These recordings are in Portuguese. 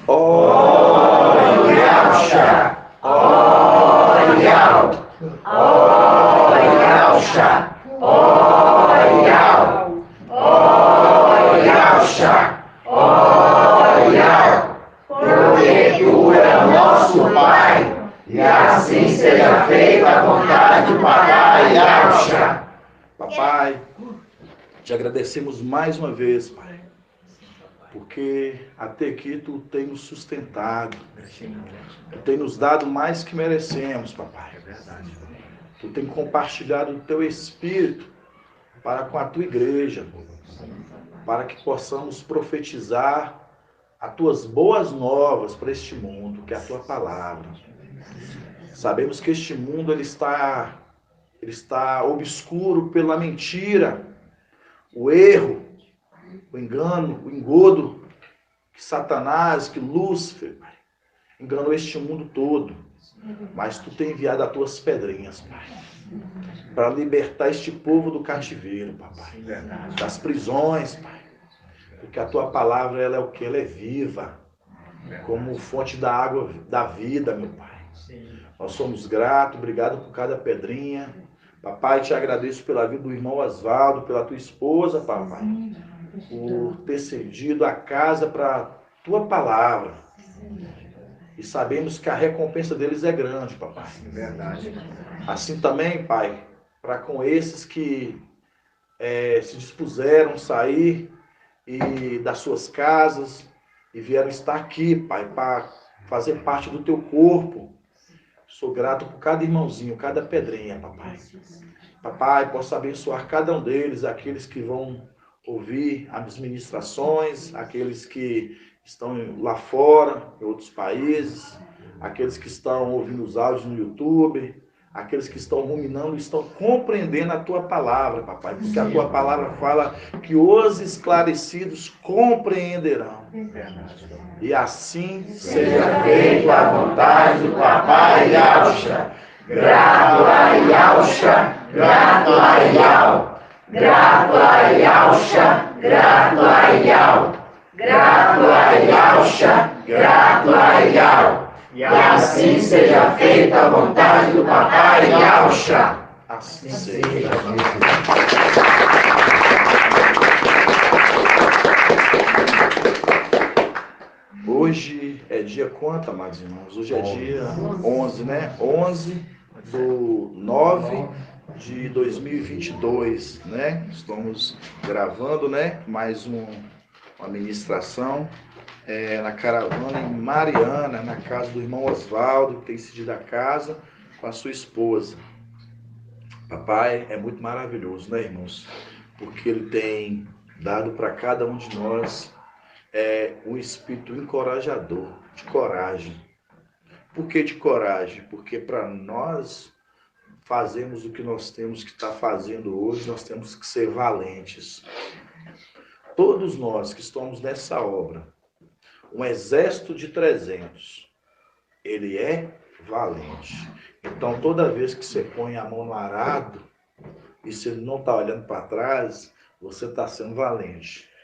Orialcha, Orial, Orialcha, Orial, Orialcha, Orial, porque tu é o nosso Pai, e assim seja feita a vontade do Papai Orialcha. Papai, te agradecemos mais uma vez, Pai, porque até aqui tu tem nos sustentado, tu tem nos dado mais que merecemos, Papai. É verdade. Tu tem compartilhado o teu Espírito para com a tua igreja, para que possamos profetizar as tuas boas novas para este mundo, que é a tua palavra. Sabemos que este mundo ele está obscuro pela mentira, o erro, o engano, o engodo que Satanás, que Lúcifer, Pai, enganou este mundo todo. Mas tu tem enviado as tuas pedrinhas, Pai, para libertar este povo do cativeiro, Papai, das prisões, Pai. Porque a tua palavra, ela é o que? Ela é viva, como fonte da água da vida, meu Pai. Nós somos gratos, obrigado por cada pedrinha. Papai, te agradeço pela vida do irmão Osvaldo, pela tua esposa, papai, por ter cedido a casa para a tua palavra. E sabemos que a recompensa deles é grande, papai. É verdade. Assim também, pai, para com esses que se dispuseram a sair das suas casas e vieram estar aqui, pai, para fazer parte do teu corpo. Sou grato por cada irmãozinho, cada pedrinha, papai. Papai, possa abençoar cada um deles, aqueles que vão ouvir as ministrações, aqueles que estão lá fora, em outros países, aqueles que estão ouvindo os áudios no YouTube, aqueles que estão ruminando, estão compreendendo a tua palavra, papai, porque a tua palavra fala que os esclarecidos compreenderão. E assim seja feita a vontade do Papai Orialcha. Grato a Orialcha, grato a Orial, grato a Orialcha, grato a Orial, grato a Orialcha, grato a Orial. E assim seja feita a vontade do Papai Orialcha. Assim seja. Hoje é dia quanto, amados irmãos? Hoje é dia 11, né? 11/9/2022, né? Estamos gravando, né? Mais uma ministração na caravana em Mariana, na casa do irmão Osvaldo, que tem cedido a casa com a sua esposa. Papai é muito maravilhoso, né, irmãos? Porque ele tem dado para cada um de nós um espírito encorajador, de coragem. Por que de coragem? Porque para nós fazermos o que nós temos que estar fazendo hoje, nós temos que ser valentes. Todos nós que estamos nessa obra, um exército de 300, ele é valente. Então, toda vez que você põe a mão no arado e você não está olhando para trás, você está sendo valente.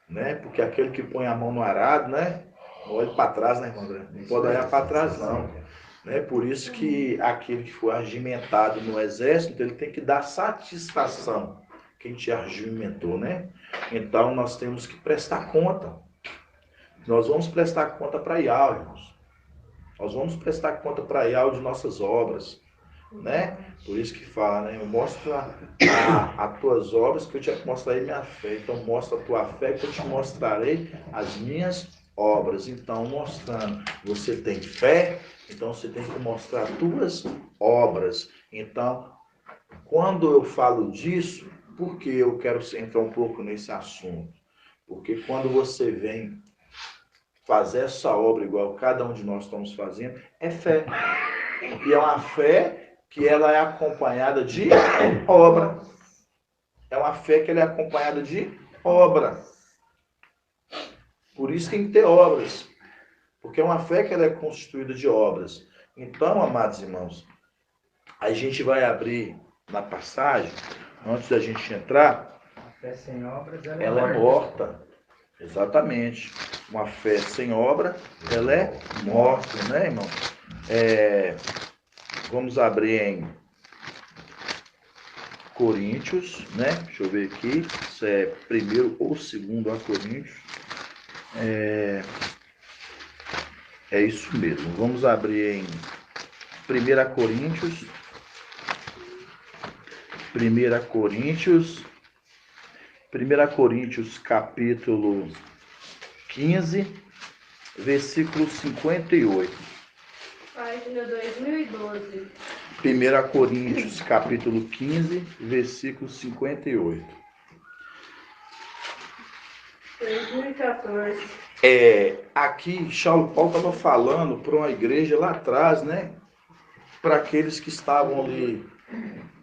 Né? Porque aquele que põe a mão no arado, né? Não olha para trás, né, irmão André? Não pode olhar para trás, não. Né? Por isso que aquele que foi argimentado no exército, ele tem que dar satisfação quem te argimentou, né? Então, nós temos que prestar conta. Nós vamos prestar conta para Ial, irmãos. Nós vamos prestar conta para Ial de nossas obras. Né? Por isso que fala, né? Eu mostro as tuas obras que eu te mostrarei minha fé. Então mostra a tua fé que eu te mostrarei as minhas obras. Então mostrando, você tem fé, então você tem que mostrar as tuas obras. Então, quando eu falo disso, por que eu quero entrar um pouco nesse assunto? Porque quando você vem fazer essa obra igual cada um de nós estamos fazendo, é fé. E é uma fé que ela é acompanhada de obra. É uma fé que ela é acompanhada de obra. Por isso tem que ter obras. Porque é uma fé que ela é constituída de obras. Então, amados irmãos, a gente vai abrir na passagem, antes da gente entrar, A fé sem obras, ela é morta. Exatamente. Uma fé sem obra, ela é morta, né, irmão? Vamos abrir em Coríntios, né? Deixa eu ver aqui, se é 1º ou 2º a Coríntios. É isso mesmo. Vamos abrir em 1 Coríntios. 1 Coríntios, capítulo 15, versículo 58. Página 2012. 1 Coríntios, capítulo 15, versículo 58. 2014. Aqui, Paulo estava falando para uma igreja lá atrás, né? Para aqueles que estavam ali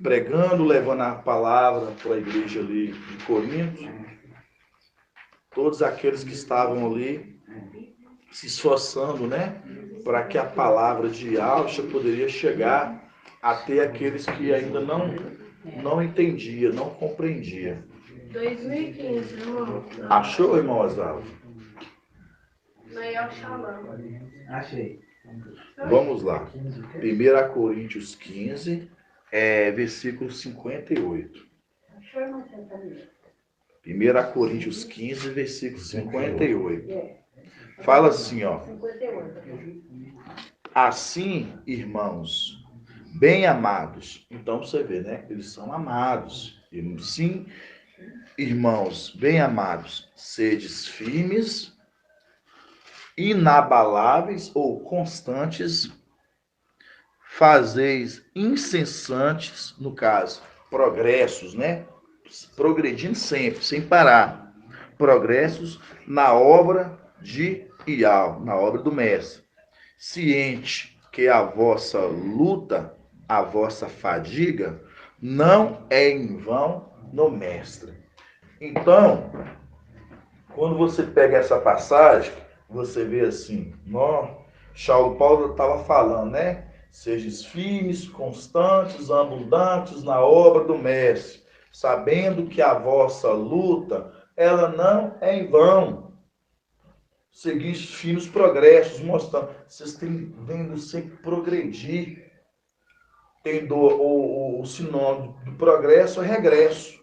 pregando, levando a palavra para a igreja ali de Corinto. Todos aqueles que estavam ali se esforçando, né? Para que a palavra de Yahshua poderia chegar até aqueles que ainda não entendiam, não compreendiam. 2015, irmão. Achou, irmão Osvaldo? Maior Shalom. Achei. Vamos lá. 1 Coríntios 15, versículo 58. 1 Coríntios 15, versículo 58. Fala assim, ó. Assim, irmãos, bem amados. Então você vê, né? Eles são amados. Sim, irmãos, bem amados, sedes firmes, inabaláveis ou constantes, fazeis incessantes, no caso, progressos, né? Progredindo sempre, sem parar. Progressos na obra de Ial, na obra do Mestre. Ciente que a vossa luta, a vossa fadiga, não é em vão no Mestre. Então, quando você pega essa passagem, você vê assim, Paulo estava falando, né? Sejais firmes, constantes, abundantes na obra do Mestre, sabendo que a vossa luta, ela não é em vão. Seguis finos progressos, mostrando, vocês têm vendo sempre progredir. O sinônimo do progresso é regresso.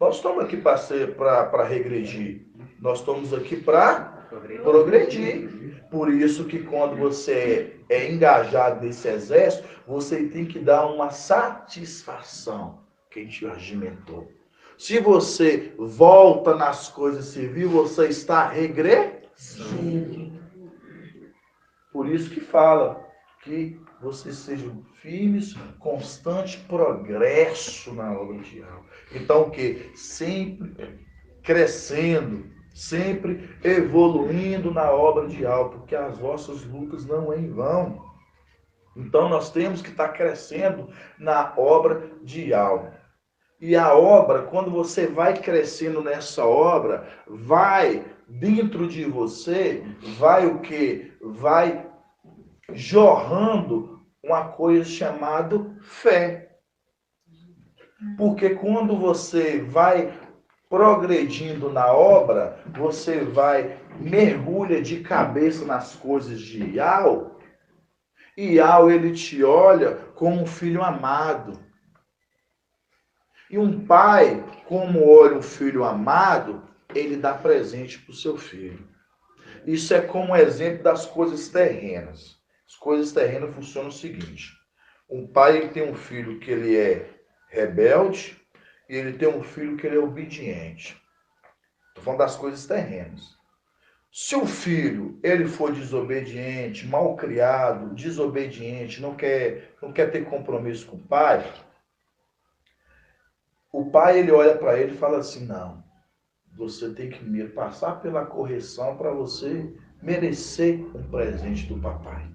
Nós estamos aqui para regredir. Nós estamos aqui para progredir. Por isso que quando você é engajado nesse exército, você tem que dar uma satisfação quem te regimentou. Se você volta nas coisas civis, você está regredindo. Por isso que fala que vocês sejam firmes, constante progresso na obra de Yahweh. Então o que? Sempre crescendo, sempre evoluindo na obra de Yahweh, porque as vossas lutas não é em vão. Então nós temos que estar crescendo na obra de Yahweh. E a obra, quando você vai crescendo nessa obra, vai dentro de você, vai o quê? Vai jorrando uma coisa chamada fé. Porque quando você vai progredindo na obra, você vai, mergulha de cabeça nas coisas de Yahweh, e Yahweh, ele te olha como um filho amado. E um pai, como olha um filho amado, ele dá presente para o seu filho. Isso é como um exemplo das coisas terrenas. As coisas terrenas funcionam o seguinte. Um pai, ele tem um filho que ele é rebelde e ele tem um filho que ele é obediente. Estou falando das coisas terrenas. Se o filho ele for desobediente, mal criado, desobediente, não quer ter compromisso com o pai ele olha para ele e fala assim, não, você tem que me passar pela correção para você merecer um presente do papai.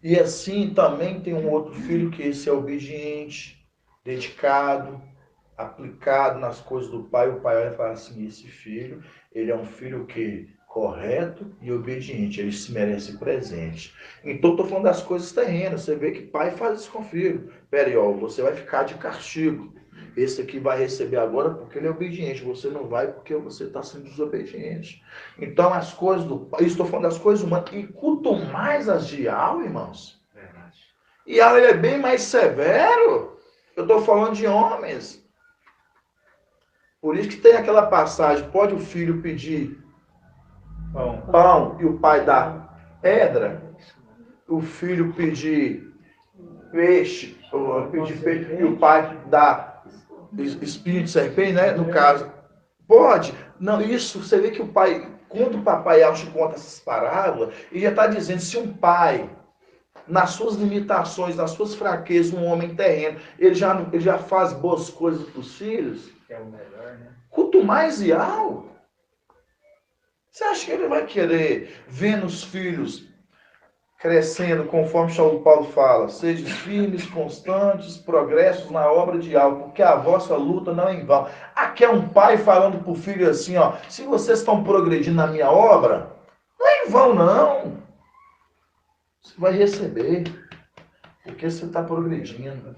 E assim também tem um outro filho que esse é obediente, dedicado, aplicado nas coisas do pai. O pai olha e fala assim, esse filho, ele é um filho que correto e obediente, ele se merece presente. Então estou falando das coisas terrenas. Você vê que pai faz isso com o filho. Peraí, você vai ficar de castigo. Esse aqui vai receber agora porque ele é obediente. Você não vai porque você está sendo desobediente. Então, as coisas do Pai, estou falando das coisas humanas, e quanto mais as de Yahweh, irmãos. E Yahweh é bem mais severo. Eu estou falando de homens. Por isso que tem aquela passagem, pode o filho pedir pão e o pai dar pedra? O filho pedir peixe, e o pai dá espinho de serpente, né? No caso, pode. Não, isso, você vê que o pai, quando o papai Alcho conta essas parábolas, ele já está dizendo, se um pai, nas suas limitações, nas suas fraquezas, um homem terreno, ele já faz boas coisas para os filhos, É o melhor, né? quanto mais Ial, você acha que ele vai querer ver nos filhos crescendo, conforme Paulo fala, sejam firmes, constantes, progressos na obra de algo, porque a vossa luta não é em vão. Aqui é um pai falando para o filho assim, ó, se vocês estão progredindo na minha obra, não é em vão não. Você vai receber, porque você está progredindo.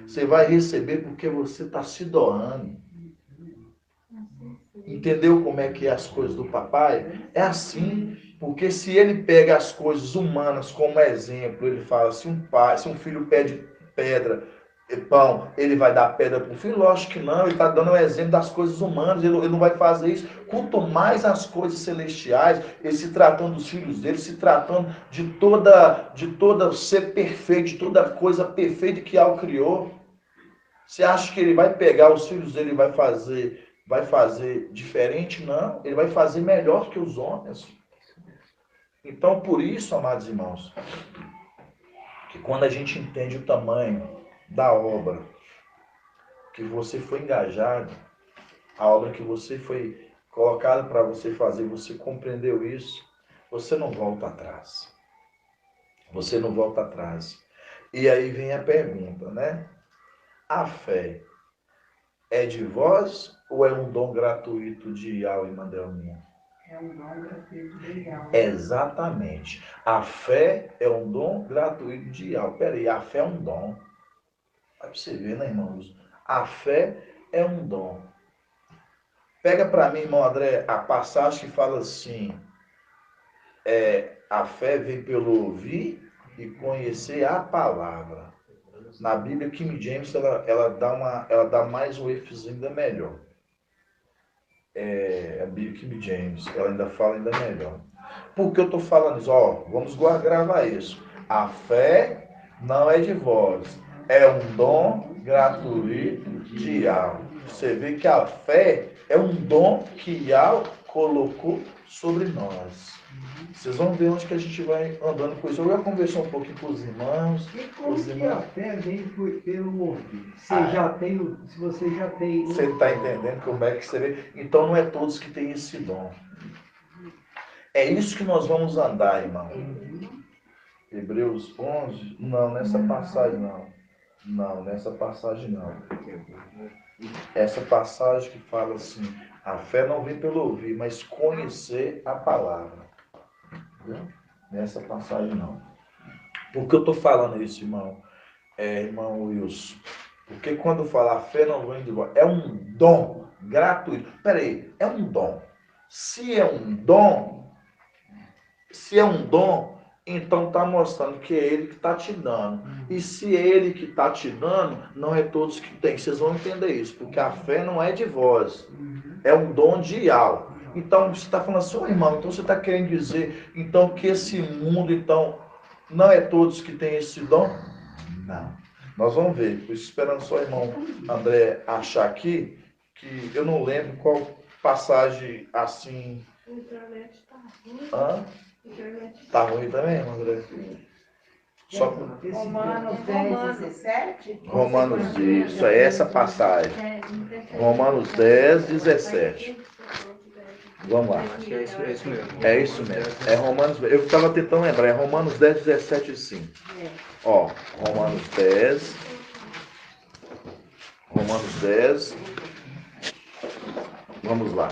Você vai receber porque você está se doando. Entendeu como é que é as coisas do papai? É assim. Porque se ele pega as coisas humanas como exemplo, ele fala, se um filho pede pedra, pão, ele vai dar pedra para o filho? Lógico que não, ele está dando o exemplo das coisas humanas, ele não vai fazer isso. Quanto mais as coisas celestiais, ele se tratando dos filhos dele, se tratando de toda ser perfeito, de toda coisa perfeita que Al criou. Você acha que ele vai pegar os filhos dele e vai fazer diferente? Não, ele vai fazer melhor que os homens. Então, por isso, amados irmãos, que quando a gente entende o tamanho da obra que você foi engajado, a obra que você foi colocada para você fazer, você compreendeu isso, você não volta atrás. Você não volta atrás. E aí vem a pergunta, né? A fé é de vós ou é um dom gratuito de Yahweh Mandelminha? É um dom gratuito de Yahweh. Exatamente. A fé é um dom gratuito de Yahweh. Peraí, a fé é um dom. Vai pra você ver, né, irmãos? A fé é um dom. Pega para mim, irmão André, a passagem que fala assim, a fé vem pelo ouvir e conhecer a palavra. Na Bíblia, King James, ela dá mais um ênfase ainda melhor. A Bíblia King James, ela ainda fala ainda melhor. Por que eu estou falando isso? Vamos gravar isso. A fé não é de vós, é um dom gratuito de Yahweh. Você vê que a fé é um dom que Yahweh colocou sobre nós. Vocês vão ver onde que a gente vai andando com isso. Eu vou conversar um pouquinho com os irmãos. E como que a fé vem pelo ouvir? Se você já tem... Você está entendendo como é que você vê? Então não é todos que têm esse dom. É isso que nós vamos andar, irmão. Hebreus 11? Não, nessa passagem não. Não, nessa passagem não. Essa passagem que fala assim, a fé não vem pelo ouvir, mas conhecer a palavra. Entendeu? Nessa passagem não. Por que eu estou falando isso, irmão? Irmão Wilson. Porque quando fala a fé não vem de vós, é um dom gratuito. Peraí, é um dom. Se é um dom, então está mostrando que é ele que está te dando. E se é ele que está te dando, não é todos que têm. Vocês vão entender isso, porque a fé não é de vós. É um dom de Yahweh. Então você está falando assim, irmão, então você está querendo dizer então que esse mundo, então, não é todos que têm esse dom? Não. Nós vamos ver. Estou esperando só o irmão André achar aqui, que eu não lembro qual passagem assim. A internet tá ruim. Hã? Tá ruim também, André? Só com... Romanos 10, 17? Romanos, isso, é essa passagem. Romanos 10, 17. Vamos lá. Acho que é isso mesmo. É isso mesmo. É Romanos, eu estava tentando lembrar, é Romanos 10, 17 sim. Ó, Romanos 10. Romanos 10. Vamos lá.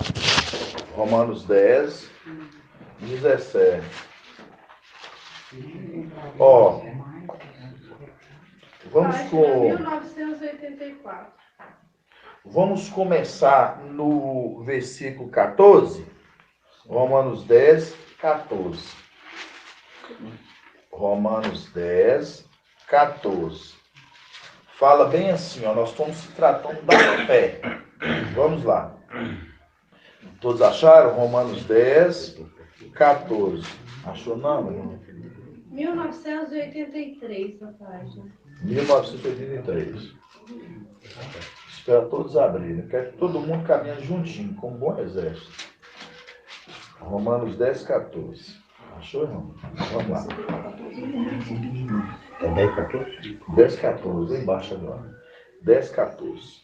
Romanos 10, 17. Ó, vamos Página com... 1984. Vamos começar no versículo 14. Romanos 10, 14. Romanos 10, 14. Fala bem assim, ó, nós estamos se tratando da fé. Vamos lá. Todos acharam? Romanos 10, 14. Achou não, irmão? 1983, a página. 1983. Espero todos abrirem. Quero que todo mundo caminhe juntinho, como um bom exército. Romanos 10, 14. Achou, irmão? Vamos lá. É 10, 14? 10, 14. Lá embaixo agora. 10, 14.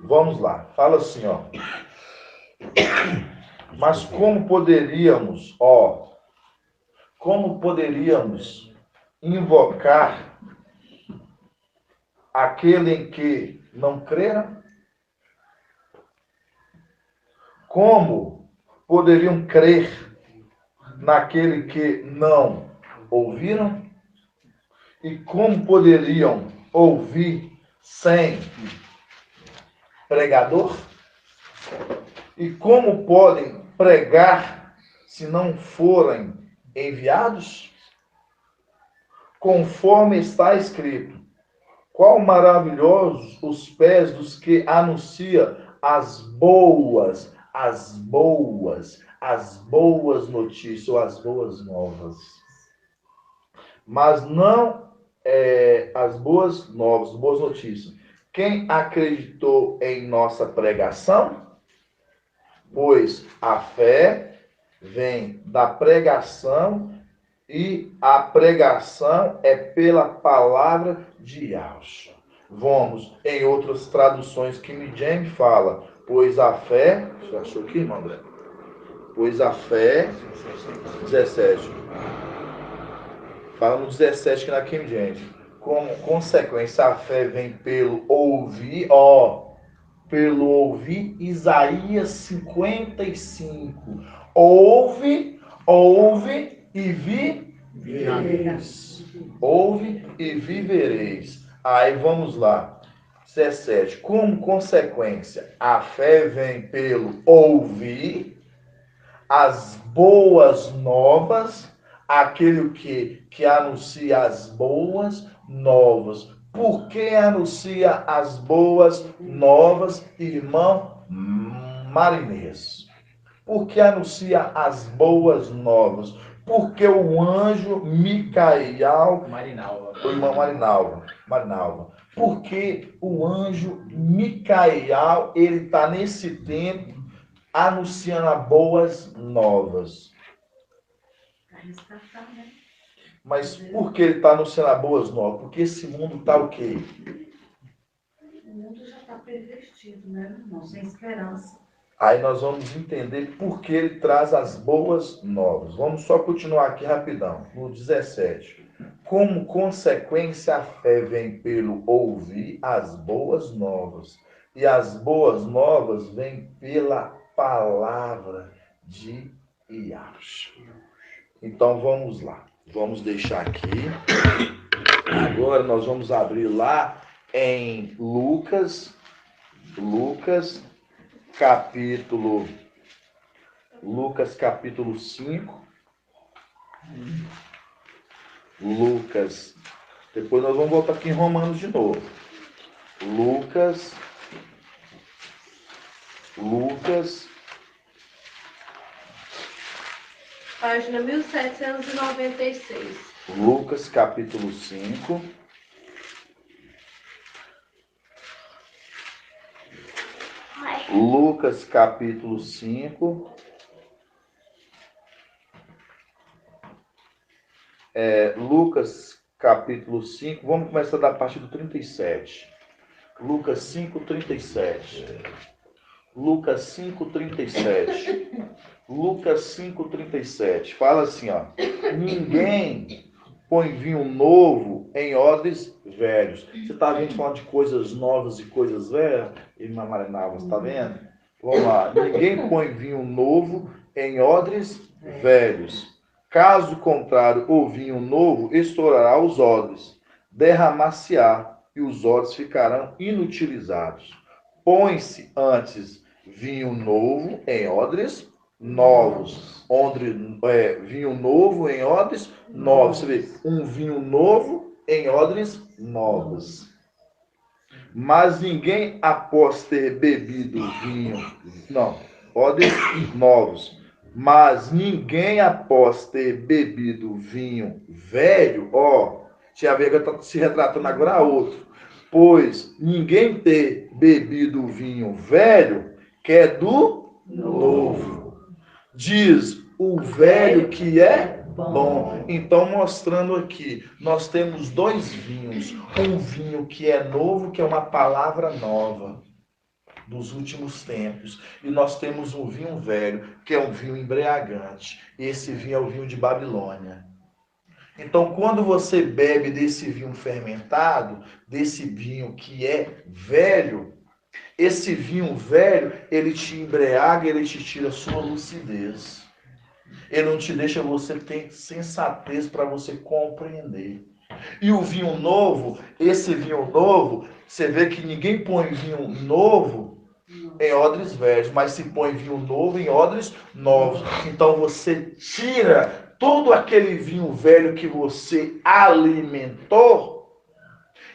Vamos lá. Fala assim, ó. Mas como poderíamos invocar aquele em que não creram? Como poderiam crer naquele que não ouviram? E como poderiam ouvir sem pregador? E como podem pregar se não forem enviados? Conforme está escrito, qual maravilhosos os pés dos que anunciam as boas notícias, ou as boas novas. Mas não as boas novas, boas notícias. Quem acreditou em nossa pregação? Pois a fé vem da pregação e a pregação é pela palavra de Yahshua. Vamos em outras traduções que James fala, pois a fé, você achou aqui, irmão André? Pois a fé, 17. Fala no 17 que na King James. Como consequência, a fé vem pelo ouvir, pelo ouvir Isaías 55. Ouve e vivereis. Ouve e vivereis. Aí vamos lá. 17. Como consequência, a fé vem pelo ouvir as boas novas, aquele que anuncia as boas novas. Por que anuncia as boas novas, irmão Marinês? Por que anuncia as boas novas? Porque o anjo Micael... Marinalva. O irmão Marinalva. Porque o anjo Micael, ele está nesse tempo anunciando as boas novas. Mas por que ele está anunciando as boas novas? Porque esse mundo está o quê? O mundo já está pervertido, né, irmão? Sem esperança. Aí nós vamos entender por que ele traz as boas novas. Vamos só continuar aqui rapidão, no 17. Como consequência, a fé vem pelo ouvir as boas novas. E as boas novas vêm pela palavra de Yahshua. Então vamos lá. Vamos deixar aqui. Agora nós vamos abrir lá em Lucas capítulo 5. Lucas. Depois nós vamos voltar aqui em Romanos de novo. Lucas. Página 1796. Lucas capítulo 5. Lucas capítulo 5. Lucas capítulo 5. Vamos começar da parte do 37. Lucas 5, 37. Lucas 5, 37. Lucas 5, 37. Fala assim, ó. Ninguém põe vinho novo em odres velhos. Você está vendo falar de coisas novas e coisas velhas? Irmã Marinalva, você está vendo? Vamos lá. Ninguém põe vinho novo em odres velhos. Caso contrário, o vinho novo estourará os odres, derramar-se-á, e os odres ficarão inutilizados. põe-se antes vinho novo em odres novos. Vinho novo em odres novos. Você vê, um vinho novo em odres novos. Mas ninguém, após ter bebido vinho, odres novos. Mas ninguém, após ter bebido vinho velho, tinha a ver que se retratando agora a outro. Pois ninguém ter bebido vinho velho, que é do novo. Diz o velho que é bom. Então, mostrando aqui, nós temos dois vinhos. Um vinho que é novo, que é uma palavra nova dos últimos tempos. E nós temos um vinho velho, que é um vinho embriagante. Esse vinho é o vinho de Babilônia. Então, quando você bebe desse vinho fermentado, desse vinho que é velho, esse vinho velho, ele te embriaga, ele te tira a sua lucidez. Ele não te deixa você ter sensatez para você compreender. E o vinho novo, esse vinho novo, você vê que ninguém põe vinho novo em odres velhos, mas se põe vinho novo em odres novos. Então você tira todo aquele vinho velho que você alimentou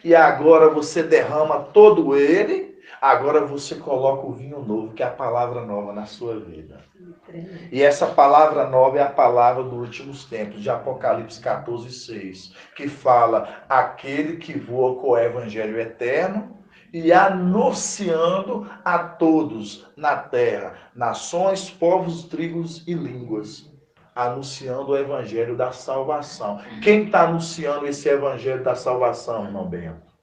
e agora você derrama todo ele, agora você coloca o vinho novo, que é a palavra nova na sua vida. E essa palavra nova é a palavra dos últimos tempos, de Apocalipse 14, 6, que fala aquele que voa com o evangelho eterno e anunciando a todos na terra, nações, povos, tribos e línguas, anunciando o evangelho da salvação. Quem está anunciando esse evangelho da salvação, irmão Bento?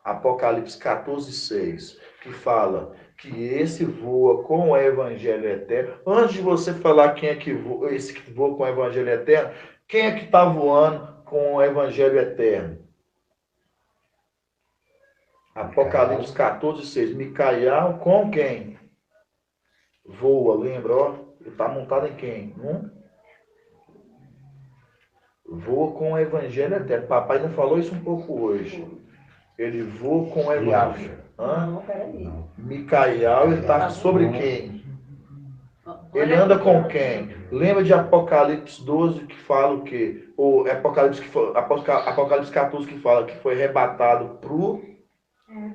Apocalipse 14, 6, que fala que esse voa com o evangelho eterno. Antes de você falar quem é que voa, esse que voa com o evangelho eterno, quem é que está voando com o evangelho eterno? Apocalipse 14, 6. Micael com quem? Voa, lembra? Ele está montado em quem? Voa com o evangelho eterno. Papai ainda falou isso um pouco hoje. Ele voa com o evangelho. Não, peraí. Micael, ele está sobre quem? Ele anda com quem? Lembra de Apocalipse 12 que fala o quê? Ou Apocalipse 14 que fala que foi arrebatado pro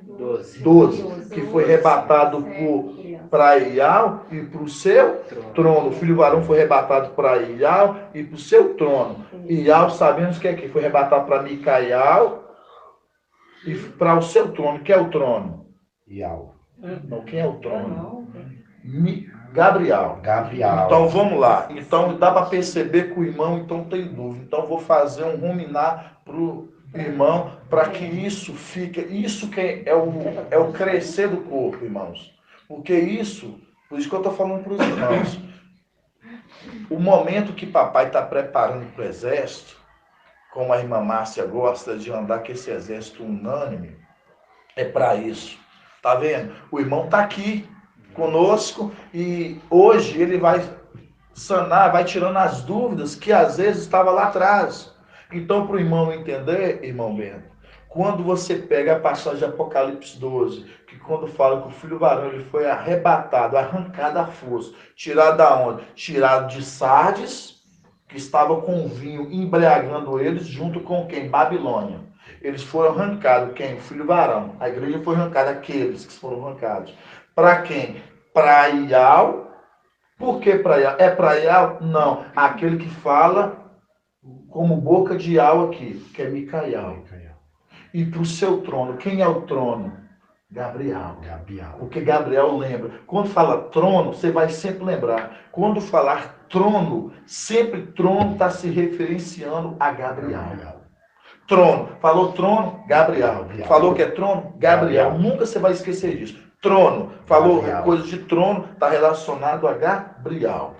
12, que foi arrebatado para Ial e para o seu trono. O filho varão foi arrebatado para Ial e para o seu trono. Ial, sabemos que é que foi arrebatado para Micael e para o seu trono. Quem é o trono? Ial. Não, quem é o trono? Gabriel. Gabriel. Então vamos lá. Então dá para perceber que o irmão então tem dúvida. Então vou fazer um ruminar para o irmão, para que isso fique. Isso que é o crescer do corpo, irmãos. Porque isso, por isso que eu estou falando para os irmãos. O momento que papai está preparando para o exército, como a irmã Márcia gosta de andar com esse exército unânime, é para isso. Tá vendo? O irmão está aqui conosco e hoje ele vai sanar, vai tirando as dúvidas que às vezes estava lá atrás. Então, para o irmão entender, irmão Bento, quando você pega a passagem de Apocalipse 12, que quando fala que o filho varão ele foi arrebatado, arrancado à força, tirado da onde? Tirado de Sardes, que estava com o vinho embriagando eles, junto com quem? Babilônia. Eles foram arrancados, quem? O filho varão. A igreja foi arrancada, aqueles que foram arrancados. Para quem? Para Ial. Por que para Ial? É para Ial? Não. Aquele que fala como boca de Ial aqui, que é Micael. E para o seu trono. Quem é o trono? Gabriel. Porque Gabriel lembra. Quando fala trono, você vai sempre lembrar. Quando falar trono, sempre trono está se referenciando a Gabriel. Trono. Falou trono? Gabriel. Falou que é trono? Gabriel. Nunca você vai esquecer disso. Trono. Falou coisa de trono, está relacionado a Gabriel.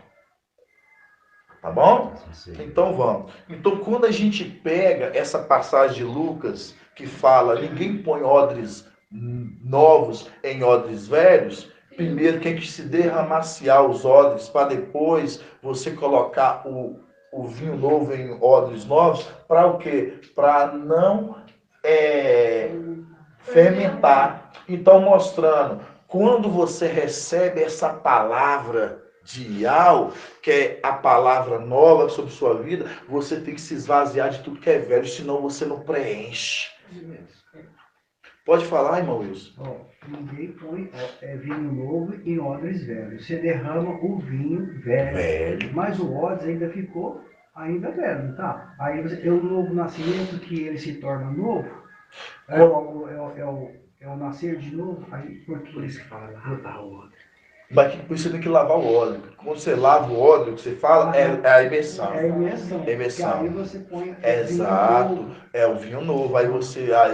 Tá bom? Então vamos. Então quando a gente pega essa passagem de Lucas, que fala, ninguém põe odres novos em odres velhos, primeiro tem que se derramaciar os odres, para depois você colocar o vinho novo em odres novos, para o quê? Para não Fermentar. Então, mostrando, quando você recebe essa palavra de Yau, que é a palavra nova sobre sua vida, você tem que se esvaziar de tudo que é velho, senão você não preenche. Pode falar, irmão Wilson? Ó, ninguém põe vinho novo em odres velhos. Você derrama o vinho velho, mas o odres ainda ficou ainda velho, não tá? Aí é o novo nascimento que ele se torna novo. É o nascer de novo. Aí, por isso que fala lavar o odre. Mas por isso você tem que lavar o óleo. Quando você lava o óleo, o que você fala é a imersão. É a imersão. É imersão. Aí você põe Exato. vinho novo. É o vinho novo. Aí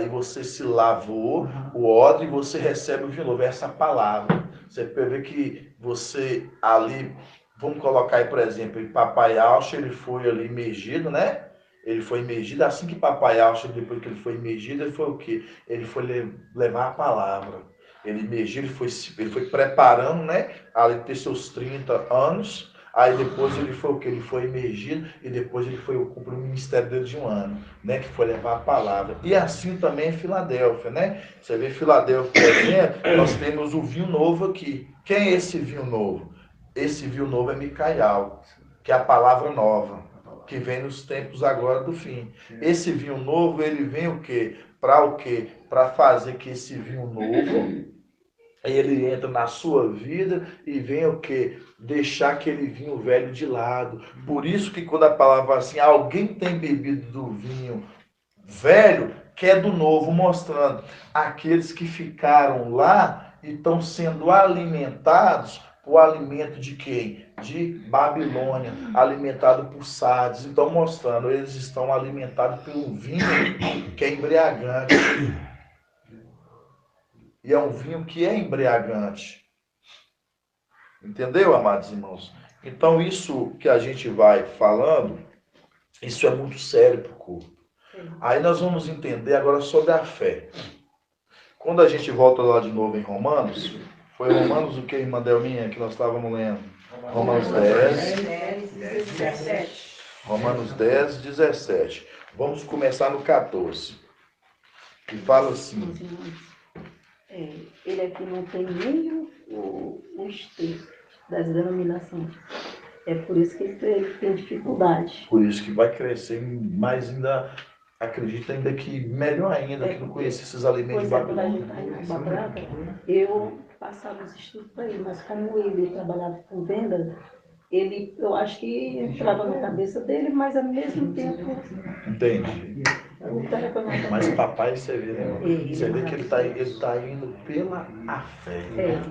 você se lavou o odre e você recebe o vinho novo. Essa palavra. Você vê que você ali, vamos colocar aí, por exemplo, Papai Alcha, ele foi ali imergido, né? Ele foi imergido. Assim que Papai Alcha, depois que ele foi imergido, ele foi o quê? Ele foi levar a palavra. Ele emergiu, ele foi preparando, né? Ali ter seus 30 anos. Aí depois ele foi o quê? Ele foi emergido e depois ele foi cumprir o ministério dele de um ano, né? Que foi levar a palavra. E assim também é Filadélfia, né? Você vê Filadélfia, por exemplo, nós temos o vinho novo aqui. Quem é esse vinho novo? Esse vinho novo é Micaial, que é a palavra nova, que vem nos tempos agora do fim. Esse vinho novo, ele vem o quê? Para o quê? Para fazer que esse vinho novo, ele entra na sua vida e vem o quê? Deixar aquele vinho velho de lado. Por isso que quando a palavra fala assim, alguém tem bebido do vinho velho, que é do novo, mostrando aqueles que ficaram lá e estão sendo alimentados. O alimento de quem? De Babilônia, alimentado por Sardes. Então, mostrando, eles estão alimentados pelo vinho que é embriagante. E é um vinho que é embriagante. Entendeu, amados irmãos? Então, isso que a gente vai falando, isso é muito sério para o corpo. Aí nós vamos entender agora sobre a fé. Quando a gente volta lá de novo em Romanos, foi Romanos o que, irmã Delminha, que nós estávamos lendo? Romanos 10, 17. Romanos 10, 17. Vamos começar no 14. Que fala assim. Ele aqui não tem nem o estudo das denominações. É por isso que ele tem dificuldade. Por isso que vai crescer mais ainda, acredita ainda que melhor ainda, que não conhecia esses alimentos de Quando a Babilônia. gente está indo para Brava, eu passava os estudos para ele, mas como ele trabalhava com vendas, eu acho que entrava na cabeça dele, mas ao mesmo tempo Entende? o telefone. Mas papai, você vê, né? Você vê que ele tá indo pela a fé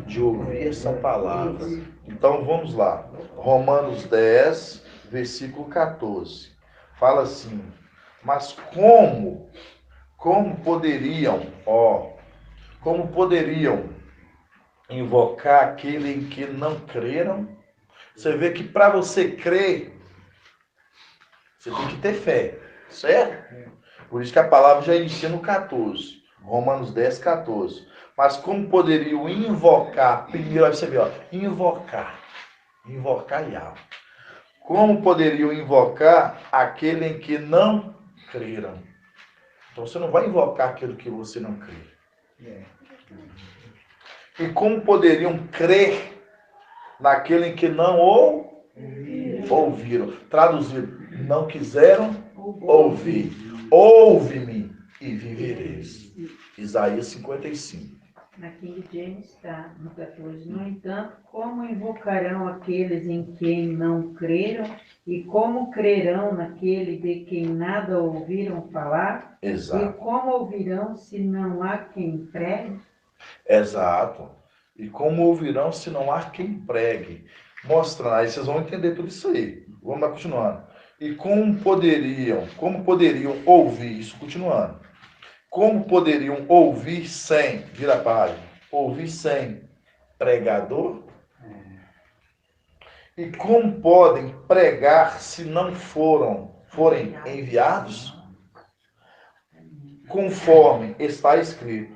de ouvir essa palavra. Então vamos lá. Romanos 10, versículo 14. Fala assim: mas como poderiam invocar aquele em que não creram? Você vê que para você crer, você tem que ter fé, certo? Por isso que a palavra já inicia no 14. Romanos 10, 14. Mas como poderiam invocar, primeiro aí você vê, invocar Yahweh. Como poderiam invocar aquele em que não creram? Então você não vai invocar aquilo que você não crê. E como poderiam crer naquele em que não ouviram? Traduzido, não quiseram ouvir. Ouve-me e vivereis. Isaías 55. Na King James está no 14. No entanto, como invocarão aqueles em quem não creram? E como crerão naquele de quem nada ouviram falar? Exato. E como ouvirão se não há quem pregue? Exato. E como ouvirão se não há quem pregue? Mostrando, aí vocês vão entender tudo isso aí. Vamos lá continuando. E como poderiam ouvir, isso continuando. Como poderiam ouvir sem, vira a página, ouvir sem pregador? E como podem pregar se não forem enviados? Conforme está escrito,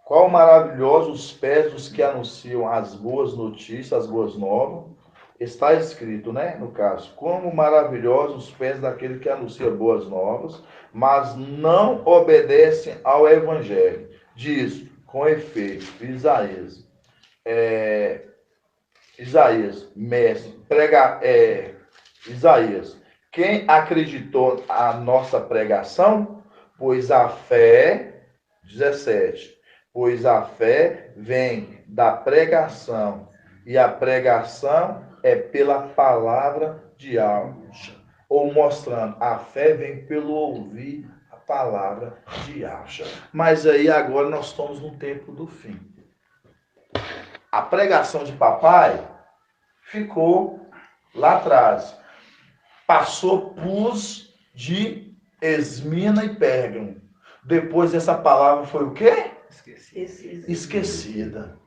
qual maravilhosos os pés dos que anunciam as boas notícias, as boas novas. Está escrito, né, no caso, como maravilhosos os pés daquele que anuncia boas novas, mas não obedecem ao evangelho. diz, com efeito, Isaías, mestre, Isaías, quem acreditou a nossa pregação? Pois a fé, 17, pois a fé vem da pregação, e a pregação é pela palavra de Alcha. Ou mostrando, a fé vem pelo ouvir a palavra de Alcha. Mas aí agora nós estamos no tempo do fim. A pregação de papai ficou lá atrás. Passou pus de Esmina e Pérgamo. Depois essa palavra foi o quê? Esquecida.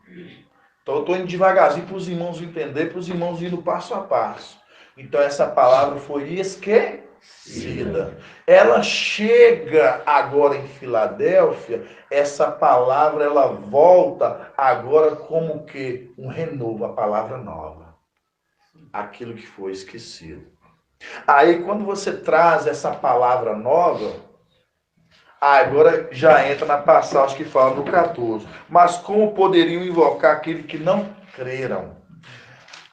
Então eu estou indo devagarzinho para os irmãos entender, para os irmãos indo passo a passo. Então essa palavra foi esquecida. Ela chega agora em Filadélfia, essa palavra ela volta agora como que um renovo, a palavra nova. Aquilo que foi esquecido. Aí quando você traz essa palavra nova, agora já entra na passagem que fala no 14. Mas como poderiam invocar aquele que não creram?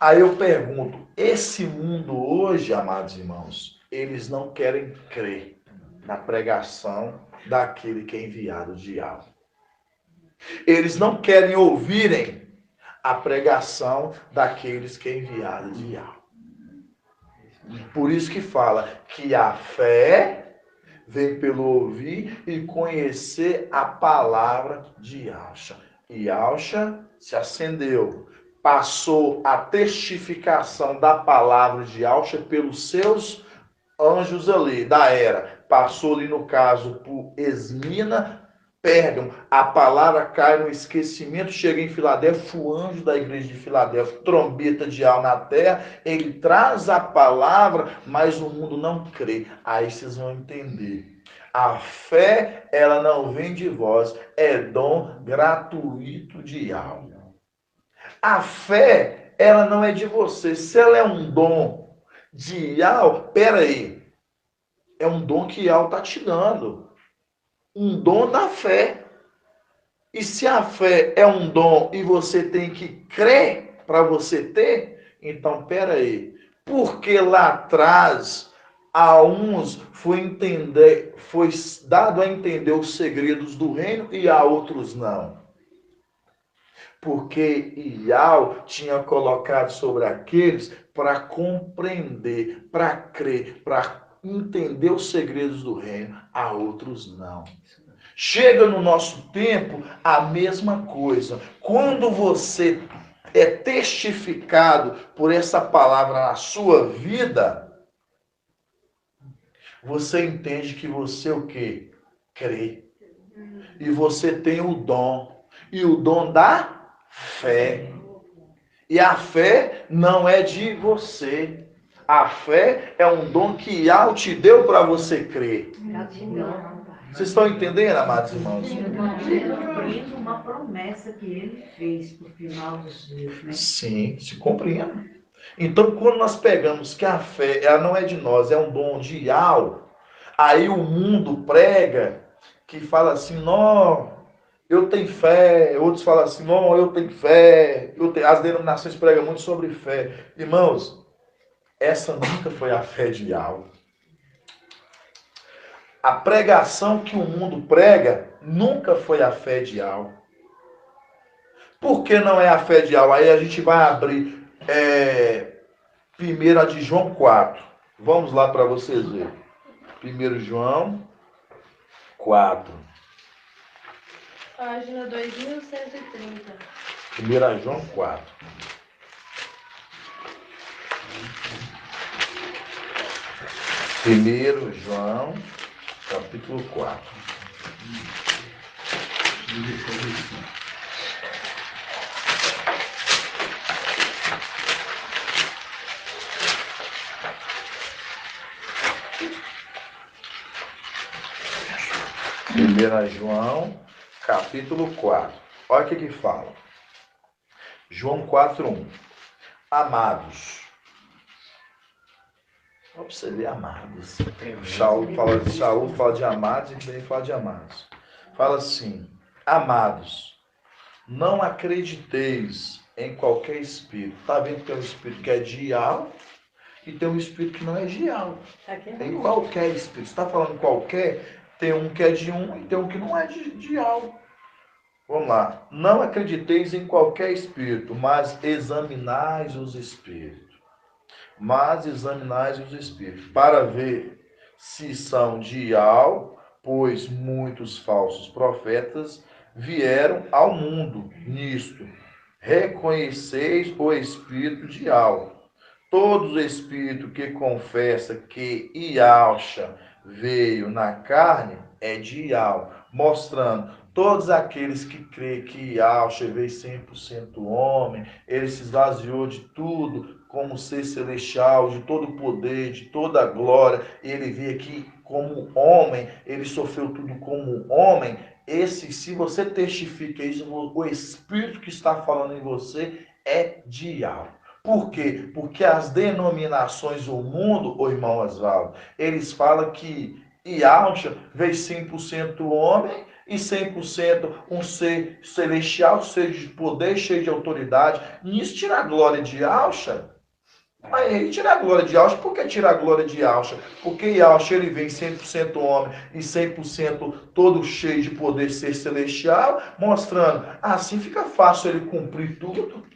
Aí eu pergunto, esse mundo hoje, amados irmãos, eles não querem crer na pregação daquele que é enviado de Yahvé. Eles não querem ouvirem a pregação daqueles que é enviado de Yahvé. Por isso que fala que a fé vem pelo ouvir e conhecer a palavra de Yahvé. E Yahvé se acendeu, passou a testificação da palavra de Yahvé pelos seus anjos ali, da era. Passou ali no caso por Esmina, Pérgamo, a palavra cai no esquecimento, chega em Filadélfia, o anjo da igreja de Filadélfia, trombeta de al na terra, ele traz a palavra, mas o mundo não crê. Aí vocês vão entender. A fé, ela não vem de vós, é dom gratuito de alma. A fé, ela não é de você. Se ela é um dom de Yahvé, peraí, é um dom que Yahvé está te dando. Um dom da fé. E se a fé é um dom e você tem que crer para você ter, então peraí, porque lá atrás a uns foi dado a entender os segredos do reino e a outros não. Porque Yahvé tinha colocado sobre aqueles para compreender, para crer, para entender os segredos do reino, a outros não. Chega no nosso tempo a mesma coisa. Quando você é testificado por essa palavra na sua vida, você entende que você o quê? Crê. E você tem o dom. E o dom da fé. E a fé não é de você. A fé é um dom que Yahvé te deu para você crer. Vocês estão entendendo, amados irmãos? Cumprindo uma promessa que ele fez para o final dos dias, né? Sim, se compreende. Então, quando nós pegamos que a fé, ela não é de nós, é um dom de Yahvé, aí o mundo prega que fala assim, não, eu tenho fé. Outros falam assim, não, eu tenho fé. As denominações pregam muito sobre fé. Irmãos, essa nunca foi a fé de Yahvé. A pregação que o mundo prega nunca foi a fé de Yahvé. Por que não é a fé de Yahvé? Aí a gente vai abrir primeira de João 4. Vamos lá para vocês verem. 1 João 4. Página 2130. 1 João 4. Primeiro João, capítulo 4. Primeira João, capítulo 4. Olha o que fala. João 4:1. Amados. Só para você ver, amados. Saúl fala de amados e também fala de amados. Fala assim, Amados, não acrediteis em qualquer espírito. Está vendo que tem um espírito que é dial e tem um espírito que não é dial. Em qualquer espírito. Você está falando qualquer, tem um que é de um e tem um que não é de dial. Vamos lá. Não acrediteis em qualquer espírito, mas examinais os espíritos. Mas examinais os espíritos, para ver se são dial, pois muitos falsos profetas vieram ao mundo nisto. Reconheceis o espírito dial. Todo espírito que confessa que Ialcha veio na carne é de Ial, mostrando todos aqueles que creem que Ialcha veio 100% homem, ele se esvaziou de tudo como ser celestial, de todo o poder, de toda a glória, ele veio aqui como homem, ele sofreu tudo como homem. Esse, se você testifica isso, o espírito que está falando em você é de Ial. Por quê? Porque as denominações do mundo, o irmão Oswaldo, eles falam que Ialcha veio 100% homem e 100% um ser celestial, cheio de poder, cheio de autoridade. Nisso tira a glória de Ialcha. Mas ele tira a glória de Ialcha. Por que tira a glória de Ialcha? Porque Ialcha ele vem 100% homem e 100% todo cheio de poder, ser celestial, mostrando assim fica fácil ele cumprir tudo.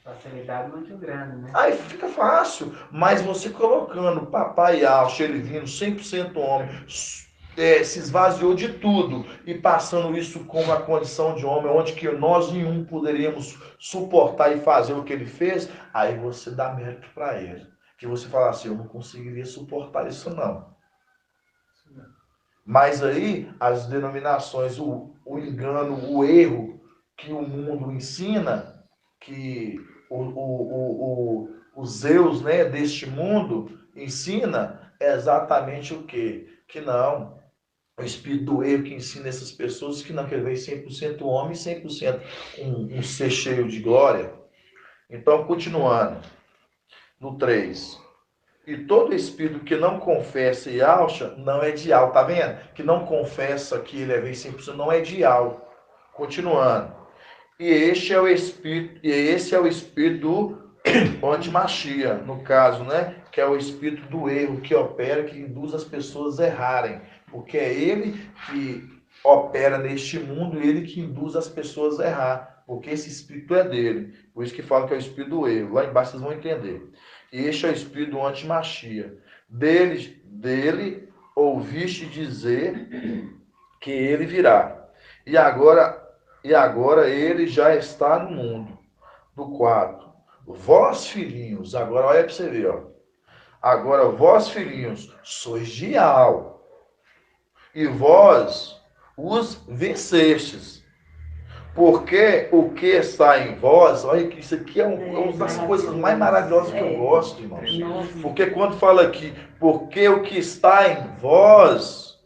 Facilidade muito grande, né? Aí fica fácil, mas você colocando papai Alcha, ele vindo 100% homem, se esvaziou de tudo e passando isso como a condição de homem, onde que nós nenhum poderíamos suportar e fazer o que ele fez, aí você dá mérito para ele. Que você fala assim, eu não conseguiria suportar isso não. Mas aí as denominações, o engano, o erro que o mundo ensina, que o Zeus, né, deste mundo ensina é exatamente o quê? Que não, o espírito do erro que ensina essas pessoas que não quer ver 100% homem, 100% um ser cheio de glória. Então, continuando, no 3. E todo espírito que não confessa Ialcha não é dial, tá vendo? Que não confessa que ele é 100% não é dial. Continuando. E este é o espírito, e esse é o espírito do antimachia, no caso, né? Que é o espírito do erro que opera, que induz as pessoas a errarem. Porque é ele que opera neste mundo e ele que induz as pessoas a errar. Porque esse espírito é dele. Por isso que fala que é o espírito do erro. Lá embaixo vocês vão entender. E este é o espírito do antimachia. Dele ouviste dizer que ele virá. E agora ele já está no mundo. No 4. Vós, filhinhos, agora olha para você ver, ó. Agora vós, filhinhos, sois dial, e vós os vencestes. Porque o que está em vós, olha que isso aqui é uma das coisas mais maravilhosas que eu gosto, irmãos. Porque quando fala aqui, porque o que está em vós,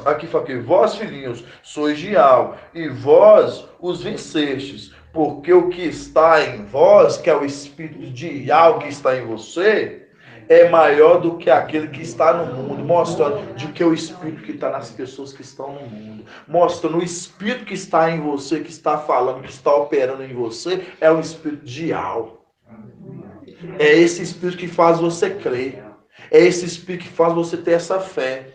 aqui fala que vós, filhinhos, sois dial, e vós os vencestes. Porque o que está em vós, que é o espírito de dial que está em você, é maior do que aquele que está no mundo, mostrando de que o espírito que está nas pessoas que estão no mundo, mostrando o espírito que está em você, que está falando, que está operando em você, é o espírito dial. É esse espírito que faz você crer. É esse espírito que faz você ter essa fé.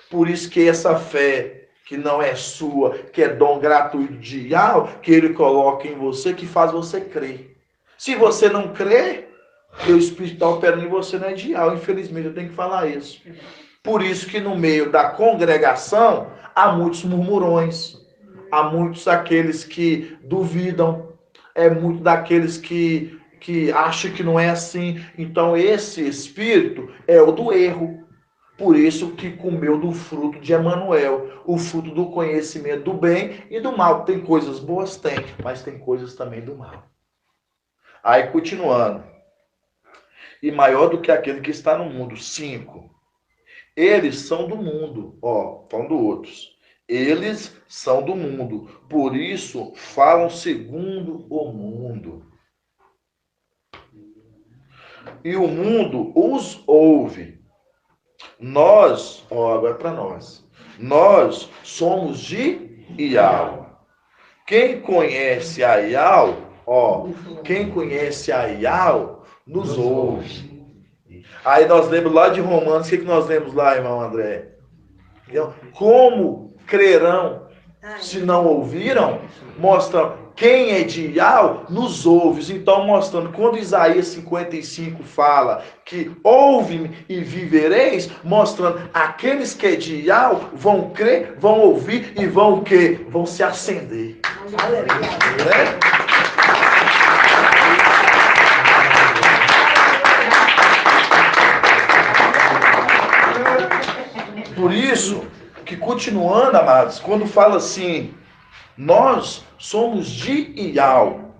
Por isso que essa fé que não é sua, que é dom gratuito de dial, que ele coloca em você, que faz você crer. Se você não crê, o espírito está operando em você não é dial. Infelizmente eu tenho que falar isso. Por isso que no meio da congregação há muitos murmurões, há muitos aqueles que duvidam, muito daqueles que acham que não é assim. Então esse espírito é o do erro. Por isso que comeu do fruto de Emanuel, o fruto do conhecimento do bem e do mal. Tem coisas boas? Tem, mas tem coisas também do mal. Aí continuando. E maior do que aquele que está no mundo. 5. Eles são do mundo. Falando outros. Eles são do mundo. Por isso falam segundo o mundo. E o mundo os ouve. Nós, agora é para nós. nós somos de Ial. Quem conhece a Ial, quem conhece a Ial, nos ouve. Aí nós lemos lá de Romanos, o que nós lemos lá, irmão André? Como crerão se não ouviram? Mostrando quem é de Ial nos ouve. Então, mostrando quando Isaías 55 fala que ouve-me e vivereis, mostrando aqueles que é de Ial vão crer, vão ouvir e vão o quê? Vão se acender. Né? Por isso que, continuando, amados, quando fala assim, nós somos de Ial.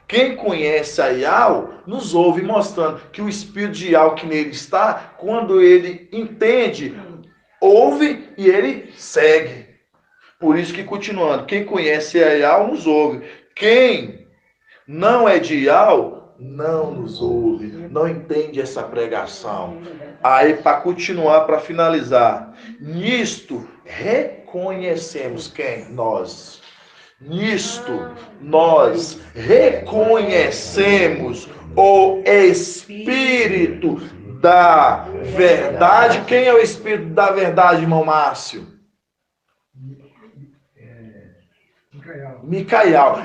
Quem conhece a Ial nos ouve, mostrando que o espírito de Ial que nele está, quando ele entende, ouve e ele segue. Por isso que, continuando, quem conhece a Ial nos ouve. Quem não é de Ial não nos ouve, não entende essa pregação. Aí, para continuar, para finalizar, nisto reconhecemos quem? Nós. Nisto nós reconhecemos o Espírito da verdade. Quem é o Espírito da verdade, irmão Márcio? Micael,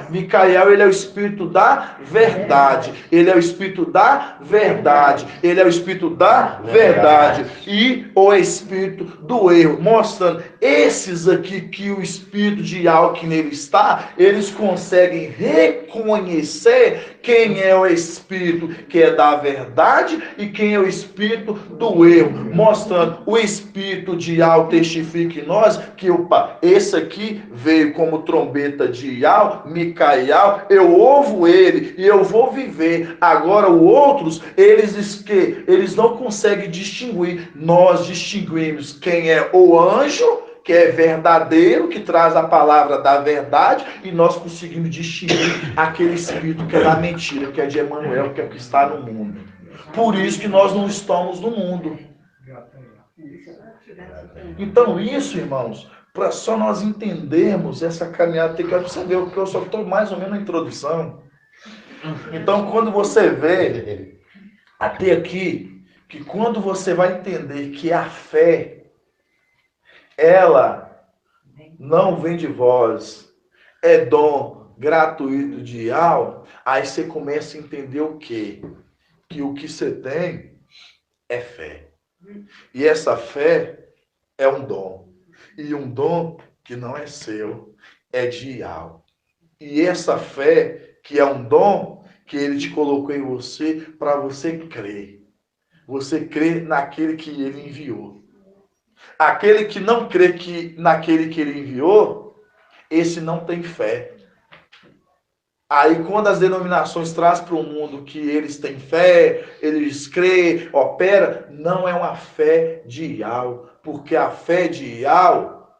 ele é o Espírito da verdade. Ele é o Espírito da verdade. Ele é o Espírito da verdade. E o Espírito do erro. Mostrando esses aqui que o Espírito de Ial que nele está, eles conseguem reconhecer quem é o Espírito que é da verdade e quem é o Espírito do erro. Mostrando o Espírito de Ial testifica em nós que, opa, esse aqui veio como trombeta de Ial, Micael, eu ouvo ele e eu vou viver. Agora os outros, eles não conseguem distinguir. Nós distinguimos quem é o anjo, que é verdadeiro, que traz a palavra da verdade, e nós conseguimos distinguir aquele espírito que é da mentira, que é de Emanuel, que é o que está no mundo. Por isso que nós não estamos no mundo. Então isso, irmãos, para só nós entendermos essa caminhada, tem que você ver, porque eu só estou mais ou menos na introdução. Então, quando você vê até aqui, que quando você vai entender que a fé, ela não vem de vós, é dom gratuito de Ial, aí você começa a entender o quê? Que o que você tem é fé. E essa fé é um dom. E um dom que não é seu, é de Ial. E essa fé, que é um dom, que ele te colocou em você, para você crer. Você crê naquele que ele enviou. Aquele que não crê naquele que ele enviou, esse não tem fé. Aí quando as denominações trazem para o mundo que eles têm fé, eles creem, opera, não é uma fé de Ial. Porque a fé de Ial,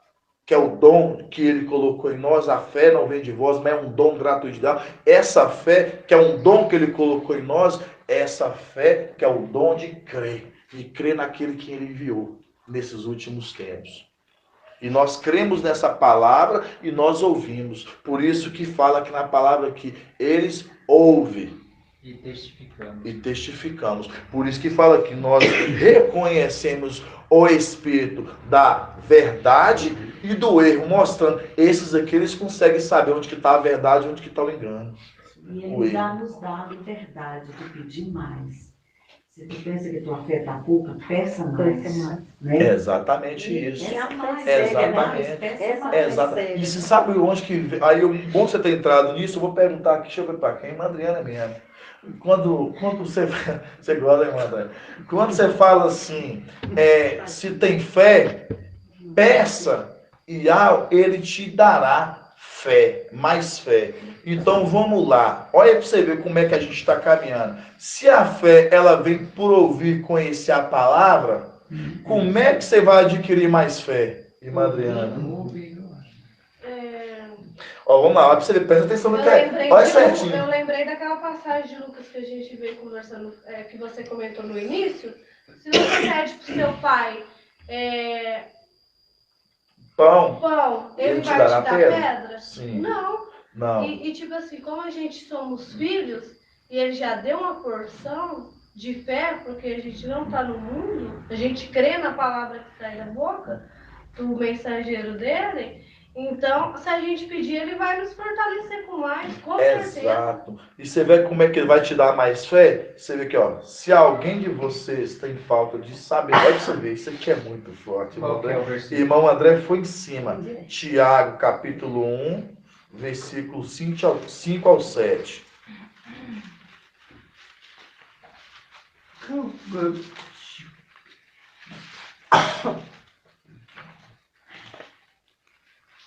que é o dom que ele colocou em nós, a fé não vem de vós, mas é um dom gratuito de Ial. Essa fé, que é um dom que ele colocou em nós, essa fé que é o dom de crer. E crer naquele que ele enviou nesses últimos tempos. E nós cremos nessa palavra e nós ouvimos. Por isso que fala aqui na palavra que eles ouvem. E testificamos. E testificamos. Por isso que fala que nós reconhecemos o Espírito da verdade e do erro. Mostrando, esses aqui eles conseguem saber onde que está a verdade e onde que está o engano. E ele já nos dá a liberdade de pedir mais. Se tu pensa que tua fé está pouca, peça mais. Né? É exatamente isso. Exatamente. Exatamente. E você sabe onde que... Aí, bom você ter entrado nisso, eu vou perguntar aqui, deixa eu ver para quem, Adriana mesmo. Quando você gosta, hein, Adriana? Quando você fala assim, se tem fé, peça e ele te dará fé, mais fé. Então vamos lá, olha para você ver como é que a gente está caminhando. Se a fé ela vem por ouvir, conhecer a palavra, como é que você vai adquirir mais fé, irmã Adriana? Ó, vamos lá, olha para você ver, presta atenção no que é. Olha certinho. Eu lembrei daquela passagem de Lucas que a gente veio conversando, que você comentou no início. Se você pede para o seu pai pão, Pão, ele te vai dará te dar pedra? pedra? Sim. Não. Não. E tipo assim, como a gente somos filhos, e ele já deu uma porção de fé, porque a gente não está no mundo, a gente crê na palavra que sai da boca do mensageiro dele, então se a gente pedir, ele vai nos fortalecer com mais, com certeza. Exato. E você vê como é que ele vai te dar mais fé? Você vê aqui, ó. Se alguém de vocês tem falta de saber, olha pra você ver, isso aqui é muito forte. Qual que é o versículo? Irmão André foi em cima. Tiago, capítulo 1, versículo 5 ao 7.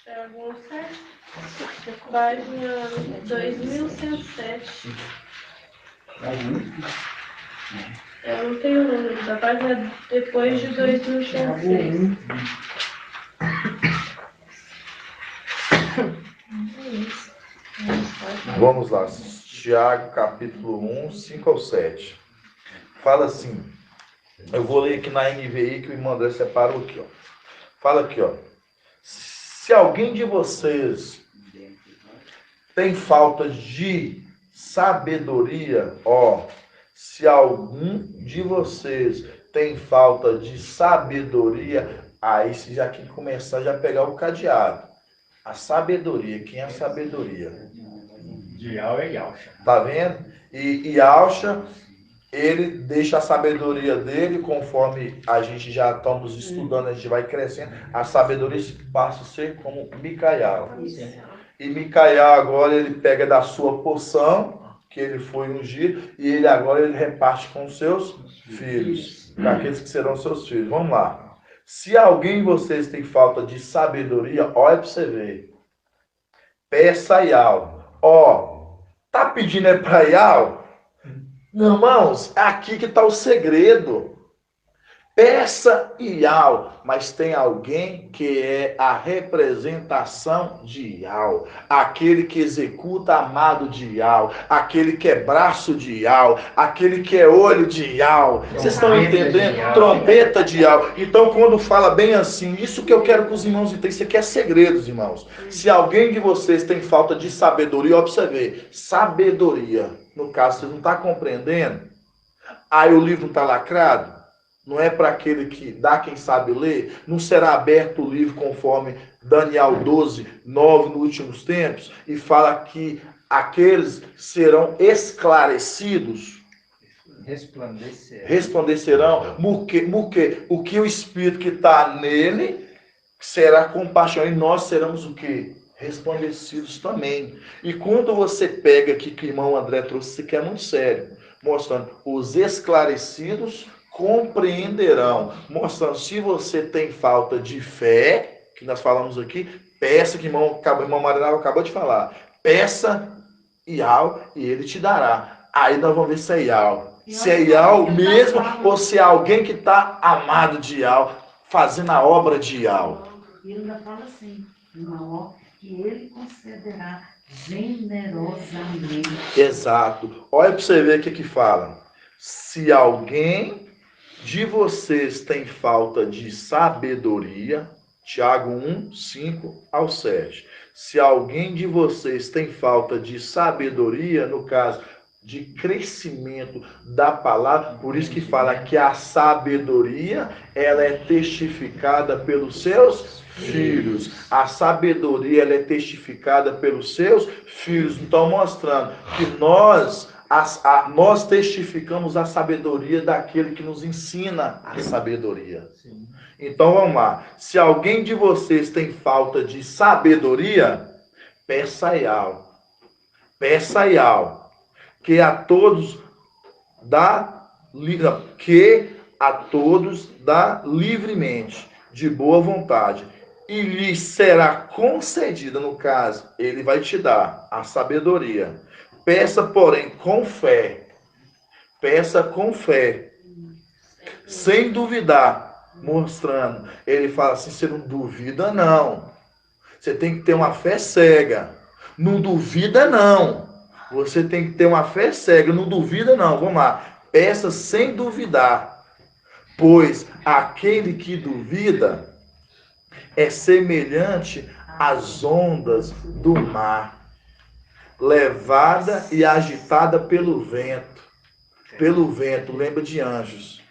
Tiago 7, página 2107. Eu não tenho o número da página depois de 2106. Vamos lá. Tiago, capítulo 1, 5 ao 7. Fala assim. Eu vou ler aqui na NVI que o irmão André separou aqui, ó. Fala aqui, ó. Se alguém de vocês tem falta de sabedoria, ó. Se algum de vocês tem falta de sabedoria, aí você já tem que começar a pegar o cadeado. A sabedoria. Quem é a sabedoria? De Yau é Yausha. Tá vendo? E Yausha, ele deixa a sabedoria dele, conforme a gente já estamos estudando, a gente vai crescendo, a sabedoria passa a ser como Micael. E Micael agora ele pega da sua porção, que ele foi ungido, e ele agora ele reparte com os seus filhos, para aqueles que serão seus filhos. Vamos lá. Se alguém de vocês tem falta de sabedoria, olha para você ver. Peça a Yau. Ó, tá pedindo é para Yau? Irmãos, aqui que está o segredo. Peça Yau, mas tem alguém que é a representação de Yau, aquele que executa amado de Yau, aquele que é braço de Yau, aquele que é olho de Yau. Vocês estão entendendo? Trombeta de Yau. Então, quando fala bem assim, isso que eu quero que os irmãos entendam, isso aqui é segredos, irmãos. Se alguém de vocês tem falta de sabedoria, observe, sabedoria. No caso, você não está compreendendo? Aí o livro não está lacrado? Não é para aquele que dá quem sabe ler? Não será aberto o livro conforme Daniel 12, 9 nos últimos tempos? E fala que aqueles serão esclarecidos. Resplandecerão. O que o Espírito que está nele será compaixão. E nós seremos o quê? Resplandecidos também. E quando você pega aqui que o irmão André trouxe, isso aqui é muito sério. Mostrando os esclarecidos compreenderão, mostrando se você tem falta de fé, que nós falamos aqui, peça, que o irmão Marinal acabou de falar, peça Yau e ele te dará. Aí nós vamos ver se é Yau. Se é Yau mesmo ou se é alguém que está amado de Yau, fazendo a obra de Yau. E ele ainda fala assim, irmão, que ele concederá generosamente. Exato. Olha para você ver o que fala. Se alguém de vocês tem falta de sabedoria, Tiago 1, 5 ao 7. Se alguém de vocês tem falta de sabedoria, no caso de crescimento da palavra, por isso que fala que a sabedoria, ela é testificada pelos seus filhos. A sabedoria, ela é testificada pelos seus filhos. Então, mostrando que nós testificamos a sabedoria daquele que nos ensina a sabedoria. Sim. Então vamos lá. Se alguém de vocês tem falta de sabedoria, peça Yau. Peça Yau. Que a todos dá livremente, de boa vontade. E lhe será concedida, no caso, ele vai te dar a sabedoria. Peça, porém, com fé. Peça com fé. Sem duvidar. Mostrando. Ele fala assim, você não duvida, não. Você tem que ter uma fé cega. Não duvida, não. Você tem que ter uma fé cega. Não duvida, não. Vamos lá. Peça sem duvidar. Pois aquele que duvida é semelhante às ondas do mar, levada e agitada pelo vento. Pelo vento, lembra de anjos.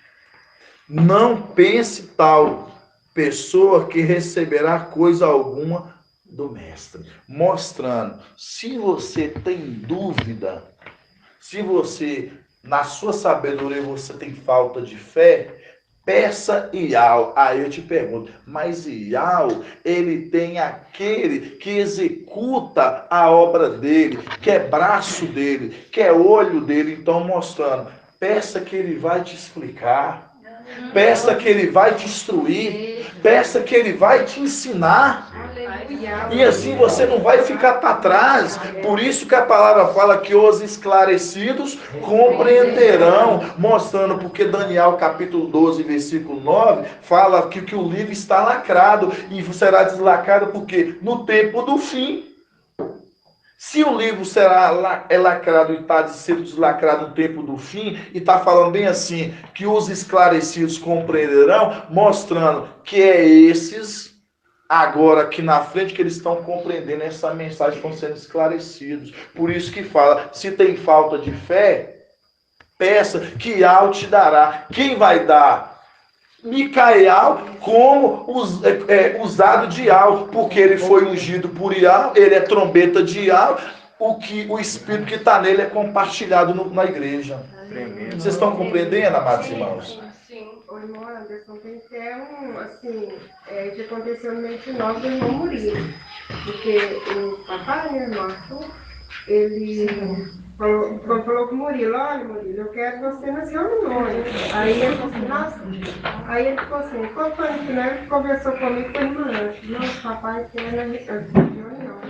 Não pense tal pessoa que receberá coisa alguma do mestre. Mostrando, se você tem dúvida, se você, na sua sabedoria, você tem falta de fé, peça Iau. Aí eu te pergunto, mas Iau, ele tem aquele que executa a obra dele, que é braço dele, que é olho dele. Então, mostrando, peça que ele vai te explicar, peça que ele vai te instruir, peça que ele vai te ensinar. E assim você não vai ficar para trás. Por isso que a palavra fala que os esclarecidos compreenderão, mostrando, porque Daniel capítulo 12, versículo 9, fala que o livro está lacrado e será deslacrado porque no tempo do fim. Se o livro é lacrado e está sendo deslacrado no tempo do fim, e está falando bem assim, que os esclarecidos compreenderão, mostrando que é esses agora aqui na frente que eles estão compreendendo essa mensagem, estão sendo esclarecidos. Por isso que fala, se tem falta de fé, peça que Iau te dará. Quem vai dar? Micael, como usado de Iau, porque ele foi ungido por Iau, ele é trombeta de Iau, o Espírito que está nele é compartilhado na igreja. Vocês estão compreendendo, amados irmãos? O irmão Anderson, tem até que aconteceu no meio de nós do irmão Murilo. Porque o papai, meu irmão Arthur, ele falou com o Murilo, olha Murilo, eu quero você nas reuniões. Aí ele falou assim, nossa, aí ele ficou assim, quando foi no final, ele conversou comigo com a irmã Anderson, nossa, papai quer na reunião.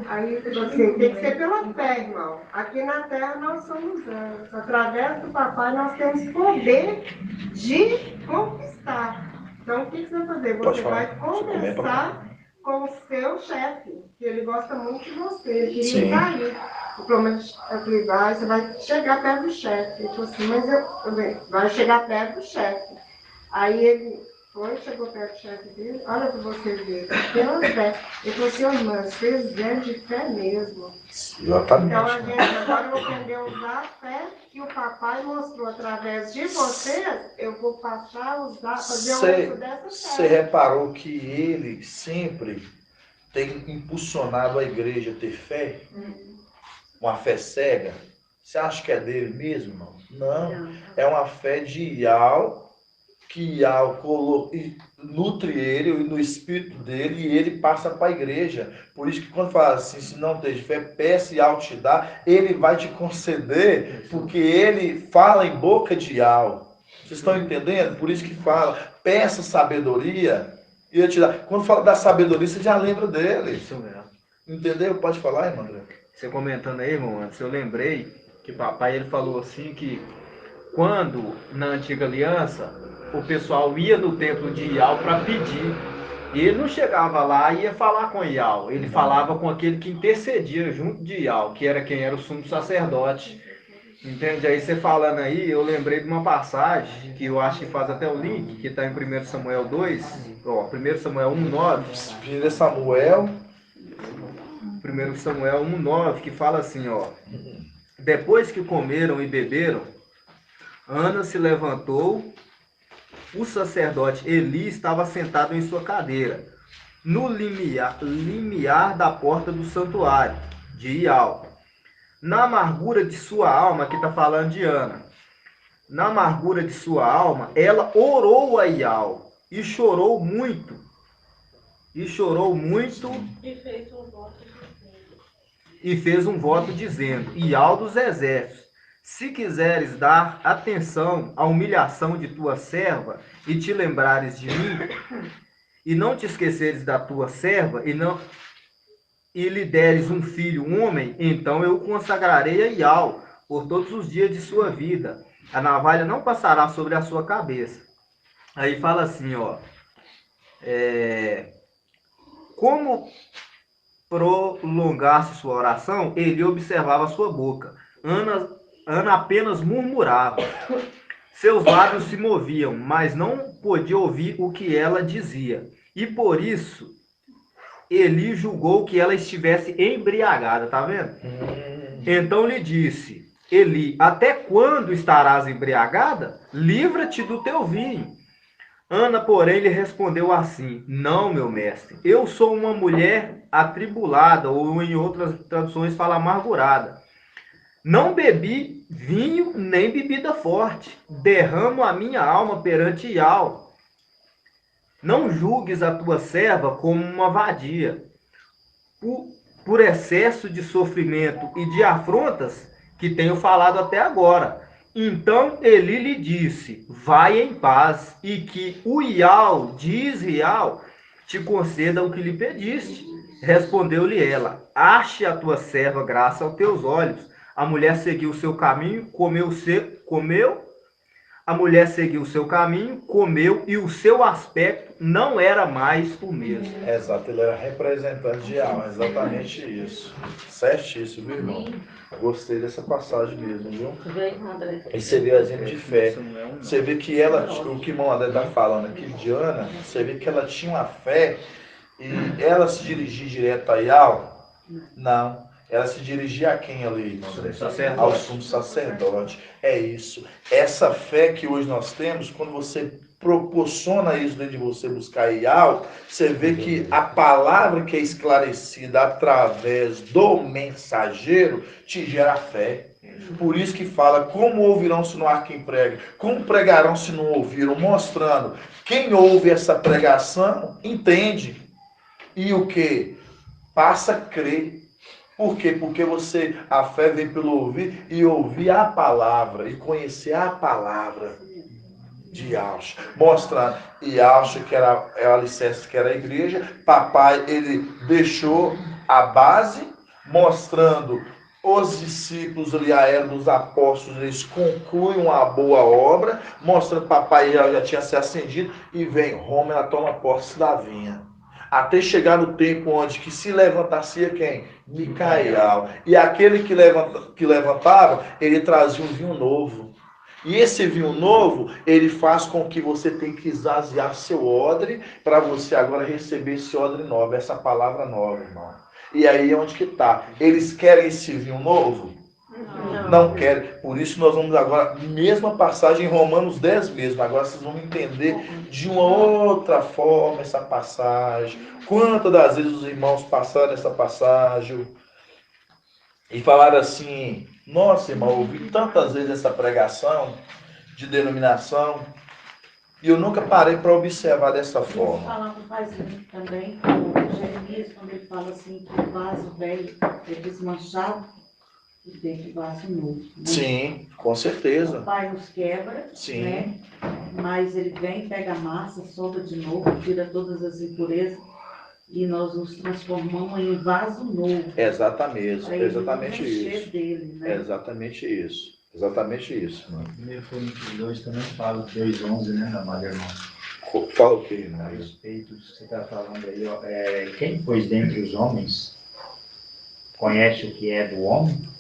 Aí ele falou assim, tem que ser pela fé, irmão. Aqui na terra nós somos anjos. Através do papai nós temos poder de conquistar. Então o que você vai fazer? Você vai conversar com o seu chefe, que ele gosta muito de você. Ele queria estar aí. O problema é que você vai chegar perto do chefe. Ele falou assim, mas vai chegar perto do chefe. Aí ele chegou perto do chefe dele, olha para você ver, pela fé. Ele falou assim, irmã, vocês vêm de fé mesmo. Exatamente. Então a gente agora vai aprender a usar a fé que o papai mostrou através de vocês, eu vou passar a usar, fazer o uso dessa fé. Você reparou que ele sempre tem impulsionado a igreja a ter fé? Uma fé cega? Você acha que é dele mesmo, irmão? Não. É uma fé de Iau, que Iau nutre ele no espírito dele e ele passa para a igreja. Por isso que quando fala assim, se não tem fé, peça e Iau te dá, ele vai te conceder, porque ele fala em boca de Iau. Vocês estão entendendo? Por isso que fala, peça sabedoria e ele te dá. Quando fala da sabedoria, você já lembra dele. Isso mesmo. Entendeu? Pode falar, irmão André? Você comentando aí, irmão, antes eu lembrei que papai ele falou assim que quando na antiga aliança o pessoal ia no templo de Iau para pedir, e ele não chegava lá e ia falar com Iau, ele falava com aquele que intercedia junto de Iau, que era quem era o sumo sacerdote. Entende? Aí você falando aí, eu lembrei de uma passagem que eu acho que faz até o link, que está em 1 Samuel 2, 1 Samuel 1,9. 1 Samuel 1 Samuel 1,9, que fala assim, depois que comeram e beberam, Ana se levantou, o sacerdote Eli estava sentado em sua cadeira, no limiar da porta do santuário de Iau. Na amargura de sua alma, que está falando de Ana, na amargura de sua alma, ela orou a Iau e chorou muito. E fez um voto dizendo, Iau dos exércitos, se quiseres dar atenção à humilhação de tua serva e te lembrares de mim, e não te esqueceres da tua serva, e lhe deres um filho, um homem, então eu o consagrarei a Iau por todos os dias de sua vida. A navalha não passará sobre a sua cabeça. Aí fala assim, como prolongasse sua oração, ele observava sua boca. Ana apenas murmurava. Seus lábios se moviam, mas não podia ouvir o que ela dizia. E por isso, Eli julgou que ela estivesse embriagada, tá vendo? Então lhe disse, Eli, até quando estarás embriagada? Livra-te do teu vinho. Ana, porém, lhe respondeu assim, não, meu mestre, eu sou uma mulher atribulada, ou em outras traduções fala amargurada. Não bebi vinho nem bebida forte, derramo a minha alma perante Ial. Não julgues a tua serva como uma vadia. Por excesso de sofrimento e de afrontas que tenho falado até agora. Então Eli lhe disse, vai em paz, e que o Ial de Israel te conceda o que lhe pediste. Respondeu-lhe ela, ache a tua serva graça aos teus olhos. A mulher seguiu o seu caminho, a mulher seguiu o seu caminho, comeu, e o seu aspecto não era mais o mesmo. Exato, ele era representante de alma, exatamente isso. Certíssimo, viu, irmão? Gostei dessa passagem mesmo, viu? E você vê o exemplo de fé. Você vê que ela, o que o irmão André está falando aqui de Ana, você vê que ela tinha uma fé e ela se dirigia direto a Ial? Não. Ela se dirigia a quem ali? Ao sumo sacerdote. É isso. Essa fé que hoje nós temos, quando você proporciona isso dentro de você, buscar Ial, você vê que a palavra que é esclarecida através do mensageiro te gera fé. Por isso que fala, como ouvirão se não há quem pregue? Como pregarão se não ouviram? Mostrando, quem ouve essa pregação, entende. E o que? Passa a crer. Por quê? Porque a fé vem pelo ouvir e ouvir a palavra e conhecer a palavra de Yahshua. Mostra Yahshua que era o alicerce, que era a igreja. Papai, ele deixou a base, mostrando os discípulos ali, a era dos apóstolos, eles concluem uma boa obra, mostrando que papai já tinha se acendido, e vem Roma, ela toma posse da vinha. Até chegar no tempo onde que se levantasse quem? Micael. E aquele que levantava, ele trazia um vinho novo. E esse vinho novo, ele faz com que você tenha que esvaziar seu odre, para você agora receber esse odre novo, essa palavra nova, irmão. E aí é onde que está. Eles querem esse vinho novo? Não querem. Por isso nós vamos agora, mesma passagem em Romanos 10 mesmo. Agora vocês vão entender de uma outra forma essa passagem. Quantas das vezes os irmãos passaram essa passagem e falaram assim, nossa, irmão, eu ouvi tantas vezes essa pregação de denominação e eu nunca parei para observar dessa forma. Falando também com Jeremias, quando ele fala assim que o vaso velho é desmanchado e tem o vaso novo. Né? Sim, com certeza. O Pai nos quebra, sim, né? Mas ele vem, pega a massa, solta de novo, tira todas as impurezas e nós nos transformamos em vaso novo. Exatamente, exatamente isso. Dele, né? Exatamente isso. Exatamente isso. Mano. 1 Coríntios 2 também fala, 2:11, né, amado irmão? Fala o que, irmão? A respeito do que você está falando aí, ó, quem, pois, dentre os homens conhece o que é do homem?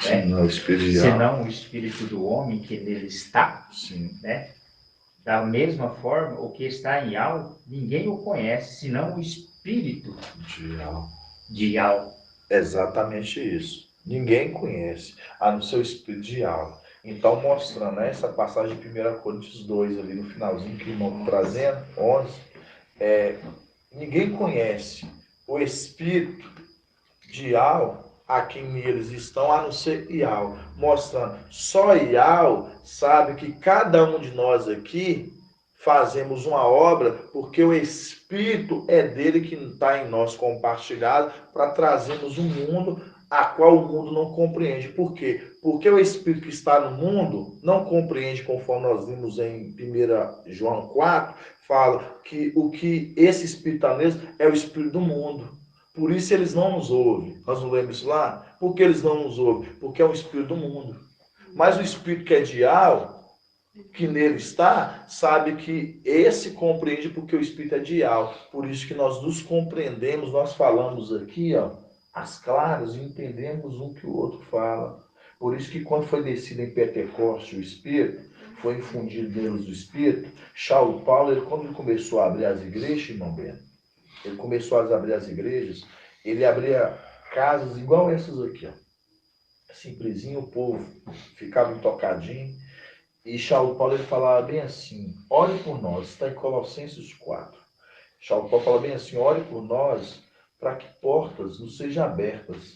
Né? Não, o espírito senão o espírito do homem que nele está. Sim. Né? Da mesma forma, o que está em Yal, ninguém o conhece, senão o espírito de Yal. Exatamente isso. Ninguém conhece, a não ser o espírito de alma. Então, mostrando essa passagem de 1 Coríntios 2, ali no finalzinho, que o irmão trazendo, 11, ninguém conhece o espírito de alma a quem neles estão, a não ser Ial. Mostrando, só Ial sabe que cada um de nós aqui fazemos uma obra porque o Espírito é dele que está em nós compartilhado para trazermos um mundo a qual o mundo não compreende. Por quê? Porque o Espírito que está no mundo não compreende, conforme nós vimos em 1 João 4, fala que o que esse Espírito está neles é o Espírito do mundo. Por isso eles não nos ouvem. Nós não lemos isso lá? Por que eles não nos ouvem? Porque é o Espírito do mundo. Mas o Espírito que é de Ial, que nele está, sabe que esse compreende porque o Espírito é de Ial. Por isso que nós nos compreendemos, nós falamos aqui, ó, as claras, e entendemos um que o outro fala. Por isso que quando foi descido em Pentecostes o Espírito, foi infundido neles do Espírito. Saulo Paulo, quando ele começou a abrir as igrejas, irmão Bento, ele começou a abrir as igrejas, ele abria casas igual essas aqui, ó. Simplesinho, o povo ficava intocadinho. E Saulo Paulo, ele falava bem assim, ore por nós, está em Colossenses 4. Saulo Paulo fala bem assim, ore por nós, para que portas nos sejam abertas,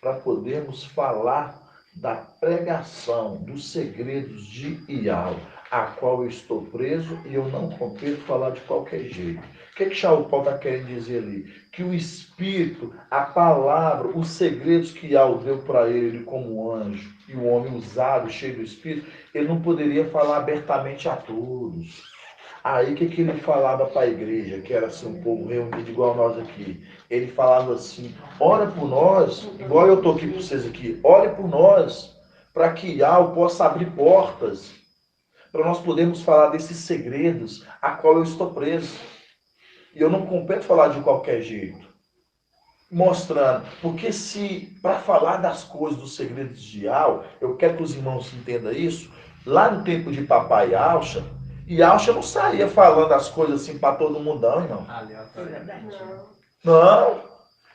para podermos falar da pregação dos segredos de Ial, a qual eu estou preso e eu não compito falar de qualquer jeito. O que Saulo Paulo está querendo dizer ali? Que o Espírito, a palavra, os segredos que Ial deu para ele como anjo, e o homem usado, cheio do Espírito, ele não poderia falar abertamente a todos. Aí o que ele falava para a igreja, que era assim um povo reunido igual nós aqui? Ele falava assim, ora por nós, igual eu estou aqui para vocês aqui, ore por nós, para que Ial possa abrir portas, para nós podermos falar desses segredos a qual eu estou preso. E eu não compito falar de qualquer jeito. Mostrando, porque se para falar das coisas, dos segredos de Ial, eu quero que os irmãos entendam isso, lá no tempo de papai Alcha, e Alcha não saía falando as coisas assim para todo mundo, não, irmão. Não.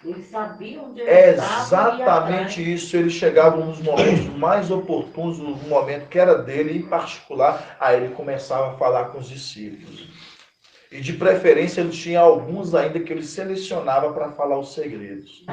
Ele sabia onde ele É estava. exatamente isso. Ele chegava nos momentos mais oportunos, no momento que era dele, em particular, aí ele começava a falar com os discípulos. E de preferência ele tinha alguns ainda que ele selecionava para falar os segredos.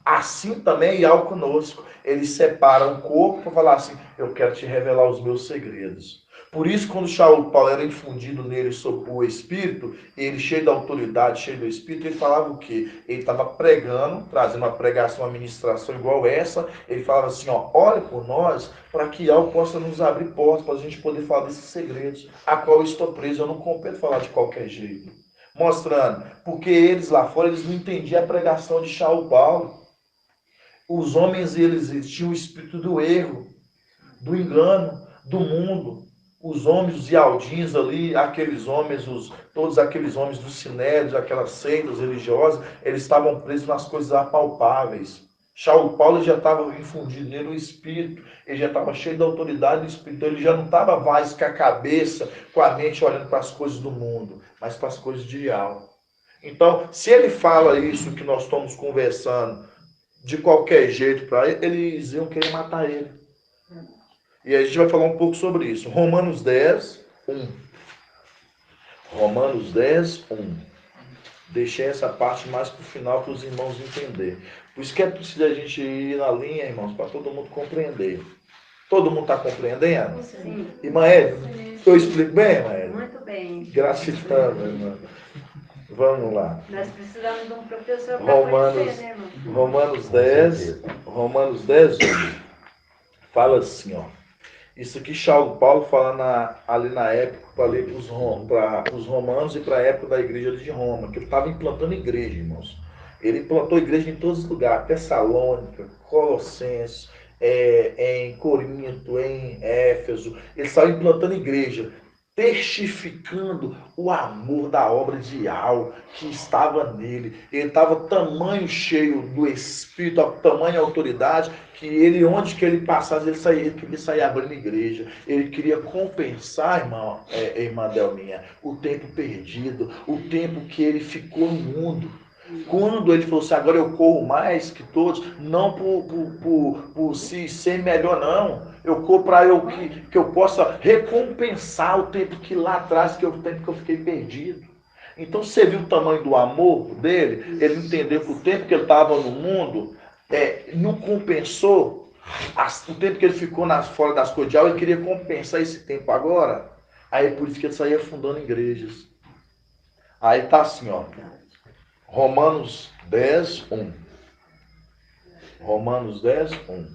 Assim também Ial conosco. Ele separa um corpo para falar assim, eu quero te revelar os meus segredos. Por isso, quando Saulo Paulo era infundido nele sob o Espírito, ele cheio da autoridade, cheio do Espírito, ele falava o quê? Ele estava pregando, trazendo uma pregação, uma ministração igual essa. Ele falava assim, ó, ore por nós, para que Ial possa nos abrir portas, para a gente poder falar desses segredos, a qual eu estou preso. Eu não compito falar de qualquer jeito. Mostrando, porque eles lá fora, eles não entendiam a pregação de Saulo Paulo. Os homens, eles tinham o espírito do erro, do engano, do mundo. Os homens, os ialdins ali, aqueles homens, todos aqueles homens dos sinérios, aquelas seitas religiosas, eles estavam presos nas coisas apalpáveis. Saulo Paulo já estava infundido nele o Espírito, ele já estava cheio da autoridade do Espírito, ele já não estava mais com a cabeça, com a mente olhando para as coisas do mundo, mas para as coisas de Ial. Então, se ele fala isso que nós estamos conversando de qualquer jeito para ele, eles iam querer matar ele. E a gente vai falar um pouco sobre isso. Romanos 10, 1. Romanos 10, 1. Deixei essa parte mais para o final para os irmãos entenderem. Por isso que é preciso a gente ir na linha, irmãos, para todo mundo compreender. Todo mundo está compreendendo? Sim. Irmã Edna, eu explico bem, irmã Edna? Muito bem. Gratidão, irmã. Vamos lá. Nós precisamos de um professor para conhecer, né, irmão? Romanos 10, 1. Fala assim, ó. Isso aqui Saulo Paulo falando ali na época para os romanos e para a época da igreja de Roma, que ele estava implantando igreja, irmãos. Ele implantou igreja em todos os lugares, Tessalônica, Colossenses, em Corinto, em Éfeso. Ele estava implantando igreja, testificando o amor da obra de Ial que estava nele. Ele estava tamanho cheio do Espírito, a tamanha autoridade, que ele, onde que ele passasse, ele queria sair abrindo igreja. Ele queria compensar, irmã Delminha, o tempo perdido, o tempo que ele ficou no mundo. Quando ele falou assim, agora eu corro mais que todos, não por ser melhor, não. Eu corro para que eu possa recompensar o tempo que lá atrás, o tempo que eu fiquei perdido. Então você viu o tamanho do amor dele? Ele entendeu que o tempo que ele estava no mundo não compensou o tempo que ele ficou fora das coisas de Ial. Ele queria compensar esse tempo agora. Aí por isso que ele saía fundando igrejas. Aí tá assim, ó. Romanos 10, 1. Romanos 10, 1.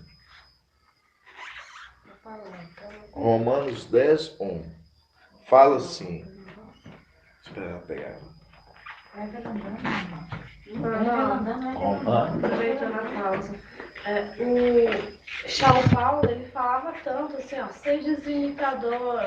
Romanos 10, 1. Fala assim. Espera ela pegar. Aproveitando a pausa. O Saulo Paulo, ele falava tanto assim, ó, seja imitador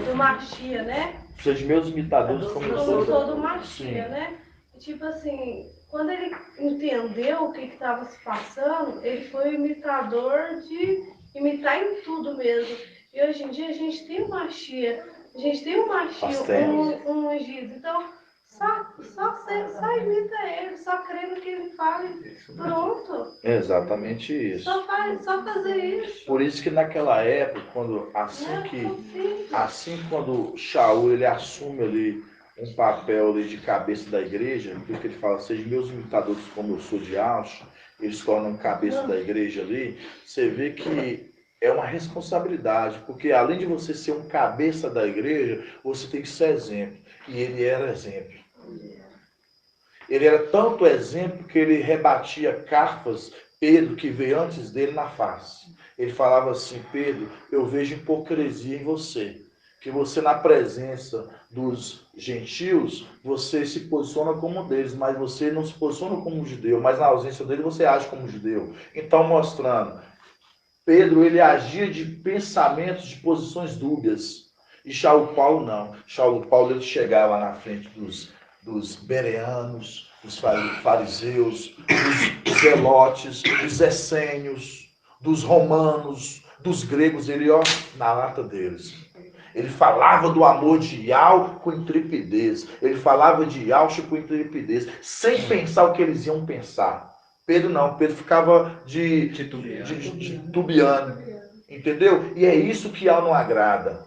do Machia, né? Seja meus imitadores como eu sou do Machia, né? Tipo assim, quando ele entendeu o que estava se passando, ele foi imitador de imitar em tudo mesmo. E hoje em dia a gente tem uma chia, um ungido. Então, só imita ele, só crê no que ele fala e pronto. Exatamente isso. Só fazer isso. Por isso que naquela época, quando Shaul ele assume ali um papel ali de cabeça da igreja, porque ele fala, sejam meus imitadores como eu sou de Alcho, eles tornam cabeça da igreja ali, você vê que é uma responsabilidade, porque além de você ser um cabeça da igreja, você tem que ser exemplo. E ele era exemplo. Ele era tanto exemplo que ele rebatia Carpas, Pedro, que veio antes dele, na face. Ele falava assim, Pedro, eu vejo hipocrisia em você. Que você na presença dos gentios, você se posiciona como um deles, mas você não se posiciona como um judeu, mas na ausência dele você age como um judeu. Então mostrando, Pedro ele agia de pensamentos, de posições dúbias. E Shaul Paulo não. Shaul Paulo ele chegava na frente dos bereanos, dos fariseus, dos zelotes, dos essênios, dos romanos, dos gregos, ele ó, na lata deles. Ele falava do amor de Yahweh com intrepidez. Ele falava de Yahweh com intrepidez, sem pensar o que eles iam pensar. Pedro não, Pedro ficava de titubeando. Entendeu? E é isso que Yahweh não agrada.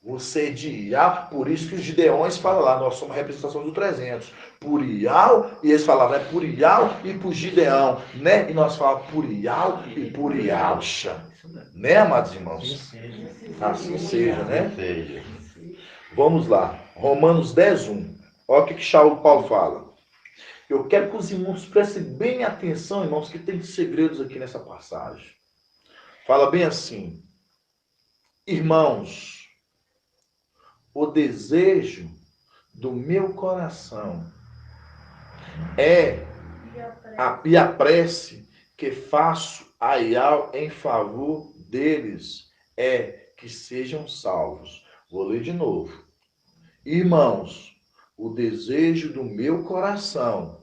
Você é de Yahweh, por isso que os gideões falam lá, nós somos a representação do 300. Por Yahweh, e eles falavam, é por Yahweh e por Gideão, né? E nós falamos por Yahweh e por Yahusha. Né, amados irmãos? Assim seja, né? Vamos lá. Romanos 10:1. Olha o que Shaul Paulo fala. Eu quero que os irmãos prestem bem atenção, irmãos, que tem segredos aqui nessa passagem. Fala bem assim. Irmãos, o desejo do meu coração e a prece que faço a Yahweh em favor deles é que sejam salvos. Vou ler de novo. Irmãos, o desejo do meu coração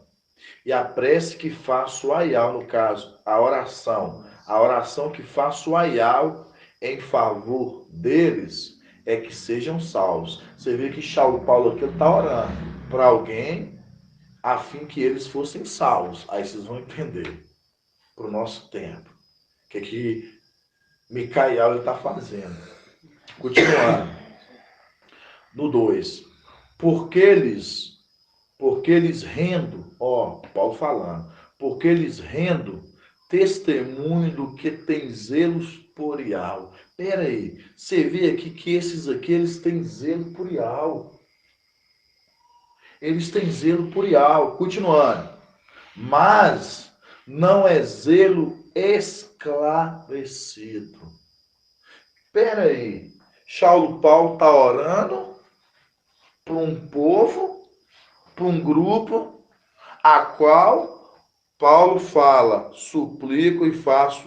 e a prece que faço a Yahweh, no caso, a oração que faço a Yahweh em favor deles é que sejam salvos. Você vê que Shaul Paulo aqui está orando para alguém a fim que eles fossem salvos. Aí vocês vão entender para o nosso tempo o que Micael está fazendo. Continuando. No 2. Porque eles rendo, Paulo falando, porque eles rendo testemunho do que tem zelos por Yahweh. Espera aí, você vê aqui que esses aqui, eles têm zelo por Yahweh. Eles têm zelo por Yahweh. Continuando. Mas não é zelo esclarecido. Espera aí, Shaul Paulo está orando para um povo, para um grupo, a qual Paulo fala, suplico e faço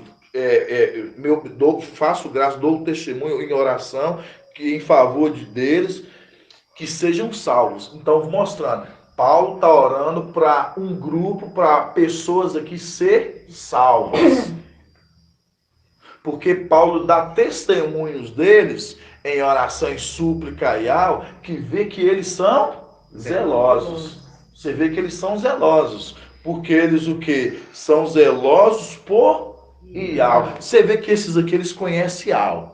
graça, dou testemunho em oração, que em favor deles, que sejam salvos. Então, mostrando, Paulo está orando para um grupo, para pessoas aqui ser salvas. Porque Paulo dá testemunhos deles em oração e súplica a Yahweh, que vê que eles são zelosos. Você vê que eles são zelosos. Porque eles o quê? São zelosos por Yahweh. Você vê que esses aqui, eles conhecem Yahweh.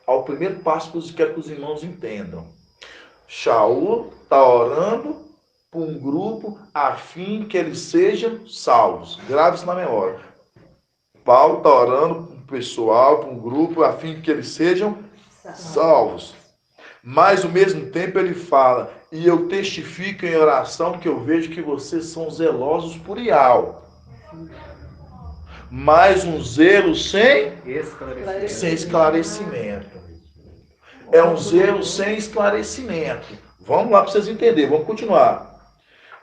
Ao primeiro passo que eu quero que os irmãos entendam. Shaul está orando para um grupo a fim que eles sejam salvos. Grave isso na memória. Paulo está orando para um pessoal, para um grupo, a fim que eles sejam salvos. Mas, ao mesmo tempo, ele fala, e eu testifico em oração que eu vejo que vocês são zelosos por Yahweh. Mas um zelo sem esclarecimento. É um zelo sem esclarecimento. Vamos lá para vocês entenderem, vamos continuar.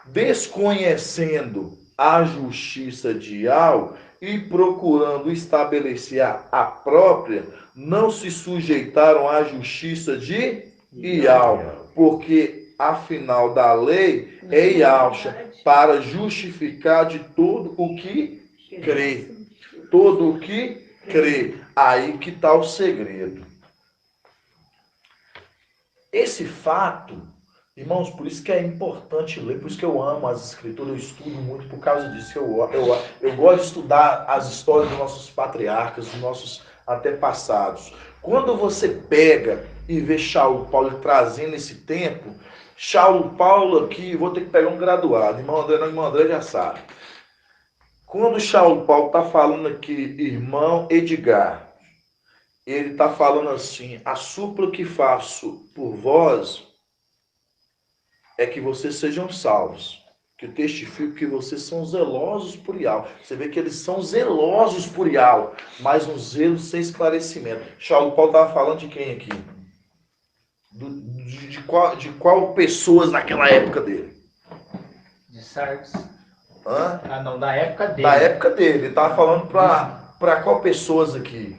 Desconhecendo a justiça de Yahweh e procurando estabelecer a própria, não se sujeitaram à justiça de Yahweh, porque afinal da lei é Yahweh para justificar de todo o que crê. Todo o que crê. Aí que está o segredo. Esse fato, irmãos, por isso que é importante ler, por isso que eu amo as escrituras, eu estudo muito por causa disso. Eu gosto de estudar as histórias dos nossos patriarcas, dos nossos antepassados. Quando você pega e vê Saulo Paulo trazendo esse tempo, Saulo Paulo aqui, vou ter que pegar um graduado, irmão André já sabe. Quando Saulo Paulo está falando aqui, irmão Edgar, ele está falando assim, a súplica que faço por vós é que vocês sejam salvos. Que eu testifico que vocês são zelosos por Ial. Você vê que eles são zelosos por Ial, mas um zelo sem esclarecimento. Saulo Paulo estava falando de quem aqui? De qual pessoas naquela época dele? De Sardes. Hã? Ah, não, da época dele. Da época dele. Ele estava falando para qual pessoas aqui?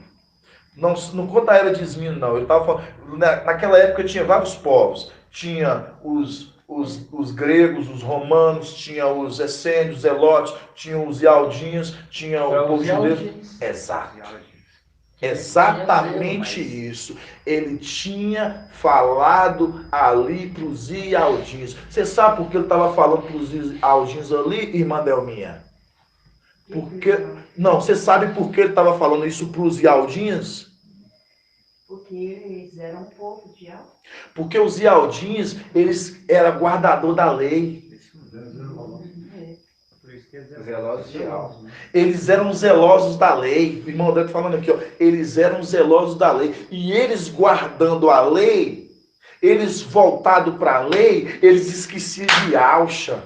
Não conta a era de Esmino, não. Ele estava falando, naquela época tinha vários povos. Tinha os gregos, os romanos, tinha os essênios, os zelotes, tinha os ialdinhos, tinha o povo judeu. Exato. Exatamente isso. Ele tinha falado ali para os ialdinhos. Você sabe por que ele estava falando para os ialdinhos ali, irmã Delminha? Não, você sabe por que ele estava falando isso para os ialdinhos? Porque eles eram um povo de Ial. Porque os ialdinhos, eles eram guardador da lei. Zelosos de Ial. Eles eram zelosos da lei. O irmão André está falando aqui, ó. Eles eram zelosos da lei. E eles guardando a lei, eles voltados para a lei, eles esqueciam de Yahshua.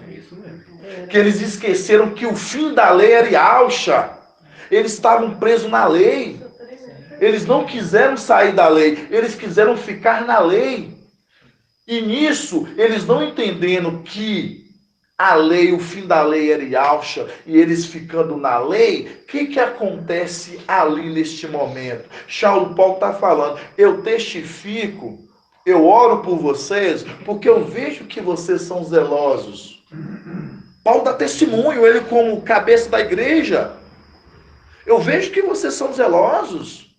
Que eles esqueceram que o fim da lei era Yahshua. Eles estavam presos na lei. Eles não quiseram sair da lei. Eles quiseram ficar na lei. E nisso, eles não entendendo que a lei, o fim da lei era Yahshua, e eles ficando na lei, o que acontece ali neste momento? Saulo Paulo está falando, eu testifico, eu oro por vocês, porque eu vejo que vocês são zelosos. Paulo dá testemunho, ele como cabeça da igreja. Eu vejo que vocês são zelosos.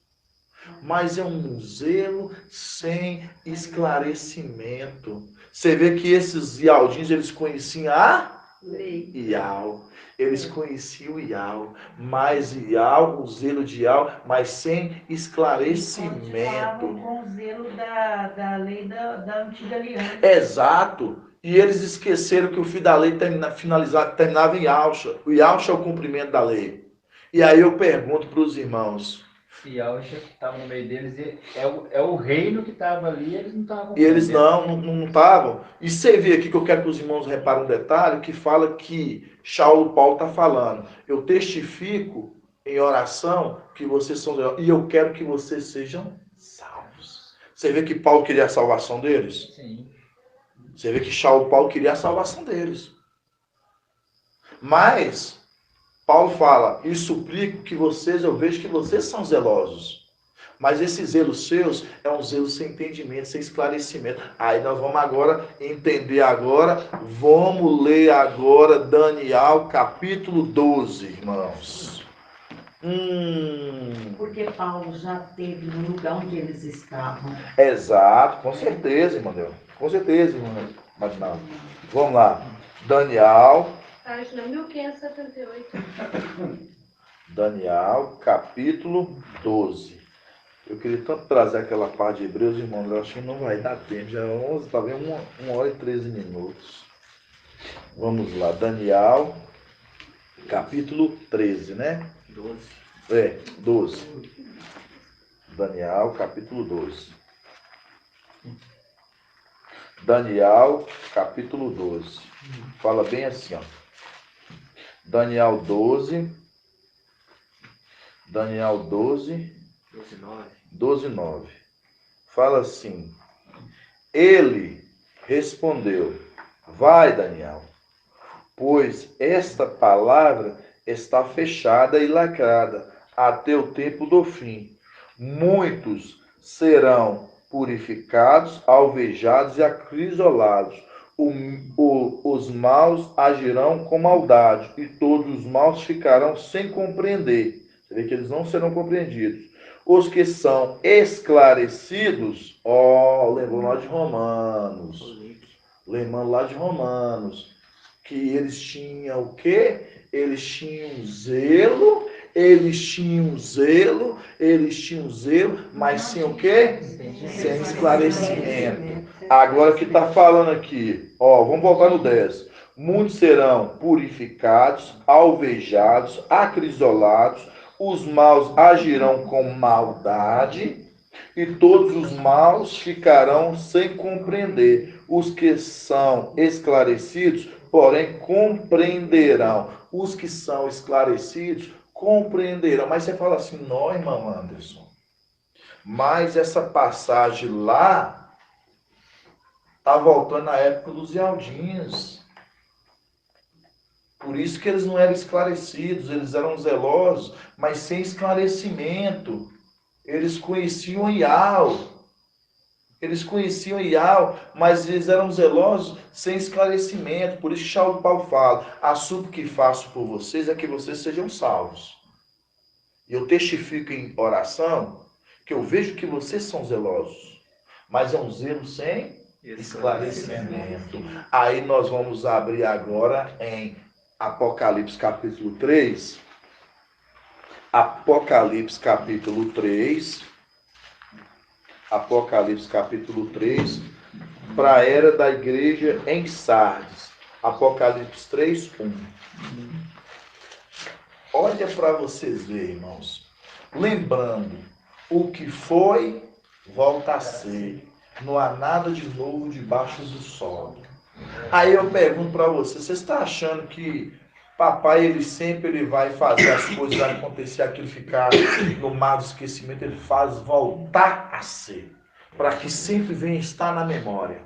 Mas é um zelo sem esclarecimento. Você vê que esses ialdinhos, eles conheciam a Ial. Eles conheciam Ial. Mas Ial, o zelo de Ial, mas sem esclarecimento. Com o zelo da lei da antiga aliança. Exato. E eles esqueceram que o fim da lei terminava em Yahshua. O Yahshua é o cumprimento da lei. E aí eu pergunto para os irmãos, E Yahshua que estava no meio deles, é o reino que estava ali, eles não estavam. e eles não estavam. E você vê aqui que eu quero que os irmãos reparem um detalhe que fala que Saulo Paulo está falando. Eu testifico em oração que vocês são zelosos, e eu quero que vocês sejam salvos. Você vê que Paulo queria a salvação deles? Sim. Você vê que Saulo Paulo queria a salvação deles. Mas Paulo fala, e suplico que vocês, eu vejo que vocês são zelosos. Mas esse zelo seus é um zelo sem entendimento, sem esclarecimento. Aí nós vamos agora entender agora, vamos ler agora Daniel capítulo 12, irmãos. Porque Paulo já esteve no lugar onde eles estavam. Exato, com certeza, irmão Deus. Com certeza, irmão Marinaldo. Vamos lá. Daniel. Página 1578. Daniel, capítulo 12. Eu queria tanto trazer aquela parte de Hebreus, irmãos, eu acho que não vai dar tempo. Já é 11, talvez 1 hora e 13 minutos. Vamos lá, Daniel, capítulo 13, né? 12. 12. Daniel, capítulo 12. Daniel, capítulo 12. Fala bem assim, ó. Daniel 12. Daniel 12. 12:9. Fala assim. Ele respondeu: vai, Daniel, pois esta palavra está fechada e lacrada até o tempo do fim. Muitos serão purificados, alvejados e acrisolados. Os maus agirão com maldade, e todos os maus ficarão sem compreender. Você vê que eles não serão compreendidos. Os que são esclarecidos, lembrou lá de Romanos. Lembrando lá de Romanos. Que eles tinham o quê? Eles tinham zelo, mas sem o quê? Sem esclarecimento. Agora que está falando aqui, vamos voltar no 10. Muitos serão purificados, alvejados, acrisolados, os maus agirão com maldade, e todos os maus ficarão sem compreender. Os que são esclarecidos, porém, compreenderão. Os que são esclarecidos, compreenderão. Mas você fala assim, não, irmão Anderson, mas essa passagem lá está voltando à época dos Ialdinhos. Por isso que eles não eram esclarecidos, eles eram zelosos, mas sem esclarecimento. Eles conheciam Ial, mas eles eram zelosos sem esclarecimento. Por isso que Paulo fala, a súplica que faço por vocês é que vocês sejam salvos. E eu testifico em oração que eu vejo que vocês são zelosos, mas é um zelo sem esclarecimento. Aí nós vamos abrir agora em Apocalipse capítulo 3. Apocalipse capítulo 3. Apocalipse capítulo 3. Para a era da igreja em Sardes. Apocalipse 3, 1. Olha para vocês verem, irmãos. Lembrando, o que foi, volta a ser. Não há nada de novo debaixo do sol. Aí eu pergunto para você está achando que papai ele vai fazer as coisas acontecer, aquilo ficar no mar do esquecimento? Ele faz voltar a ser, para que sempre venha estar na memória,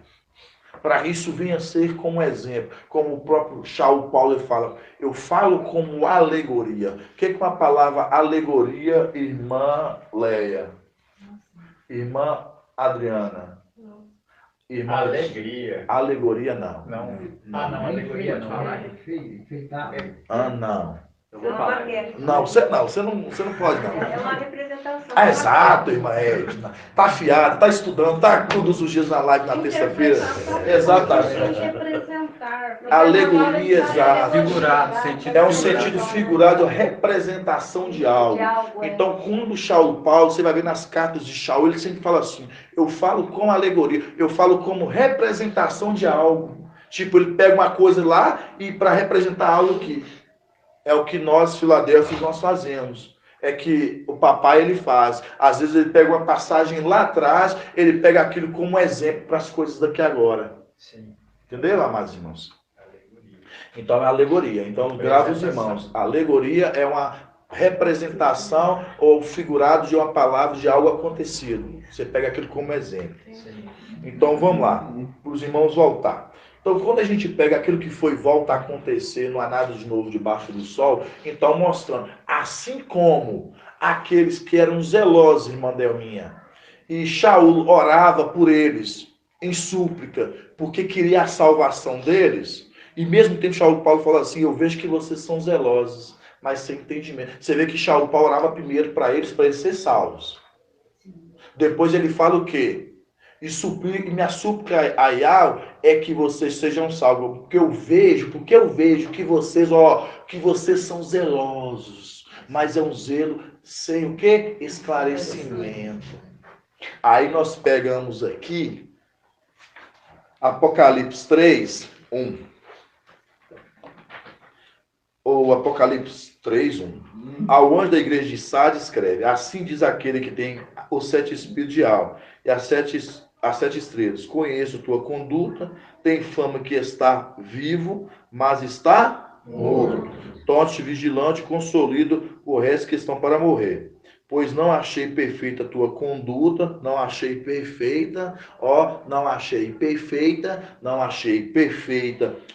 para que isso venha a ser como exemplo, como o próprio Paulo ele fala, eu falo como alegoria. O que é a palavra alegoria, irmã Leia? Irmã Adriana? Irmã, alegria. Alegoria não. Não, alegoria não. Não. Eu vou falar. Não, você não pode não. É uma representação. Exato, irmã Edna. Tá afiado, tá estudando, tá todos os dias na live na terça-feira. Exatamente. Representar. Alegoria, exato. Figurado, sentido É um sentido figurado, representação de algo. Então, quando Paulo, você vai ver nas cartas de Shaul, ele sempre fala assim, eu falo com alegoria, eu falo como representação de algo. Tipo, ele pega uma coisa lá e para representar algo que é o que nós, Filadélfia, nós fazemos. É que o papai ele faz. Às vezes ele pega uma passagem lá atrás, ele pega aquilo como exemplo para as coisas daqui agora. Sim. Entendeu, amados irmãos? Então é alegoria. Então, grave os irmãos. A alegoria é uma representação ou figurado de uma palavra de algo acontecido. Você pega aquilo como exemplo. Então vamos lá, para os irmãos voltar. Então, quando a gente pega aquilo que foi volta a acontecer, não há nada de novo debaixo do sol, então mostrando, assim como aqueles que eram zelosos, irmã Delminha, e Shaul orava por eles, em súplica, porque queria a salvação deles, e mesmo tempo Shaul Paulo falou assim, eu vejo que vocês são zelosos, mas sem entendimento. Você vê que Shaul Paulo orava primeiro para eles serem salvos. Depois ele fala o quê? E minha súplica a Yahweh é que vocês sejam salvos. Porque eu vejo que vocês são zelosos. Mas é um zelo sem o quê? Esclarecimento. Aí nós pegamos aqui Apocalipse 3, 1. Ou Apocalipse 3, 1. Ao anjo da igreja de Sardes escreve, assim diz aquele que tem os 7 espíritos de alma e as 7 estrelas. Conheço tua conduta, tem fama que está vivo, mas está morto. Torne-te vigilante, consolido o resto que estão para morrer. Pois não achei perfeita a tua conduta, não achei perfeita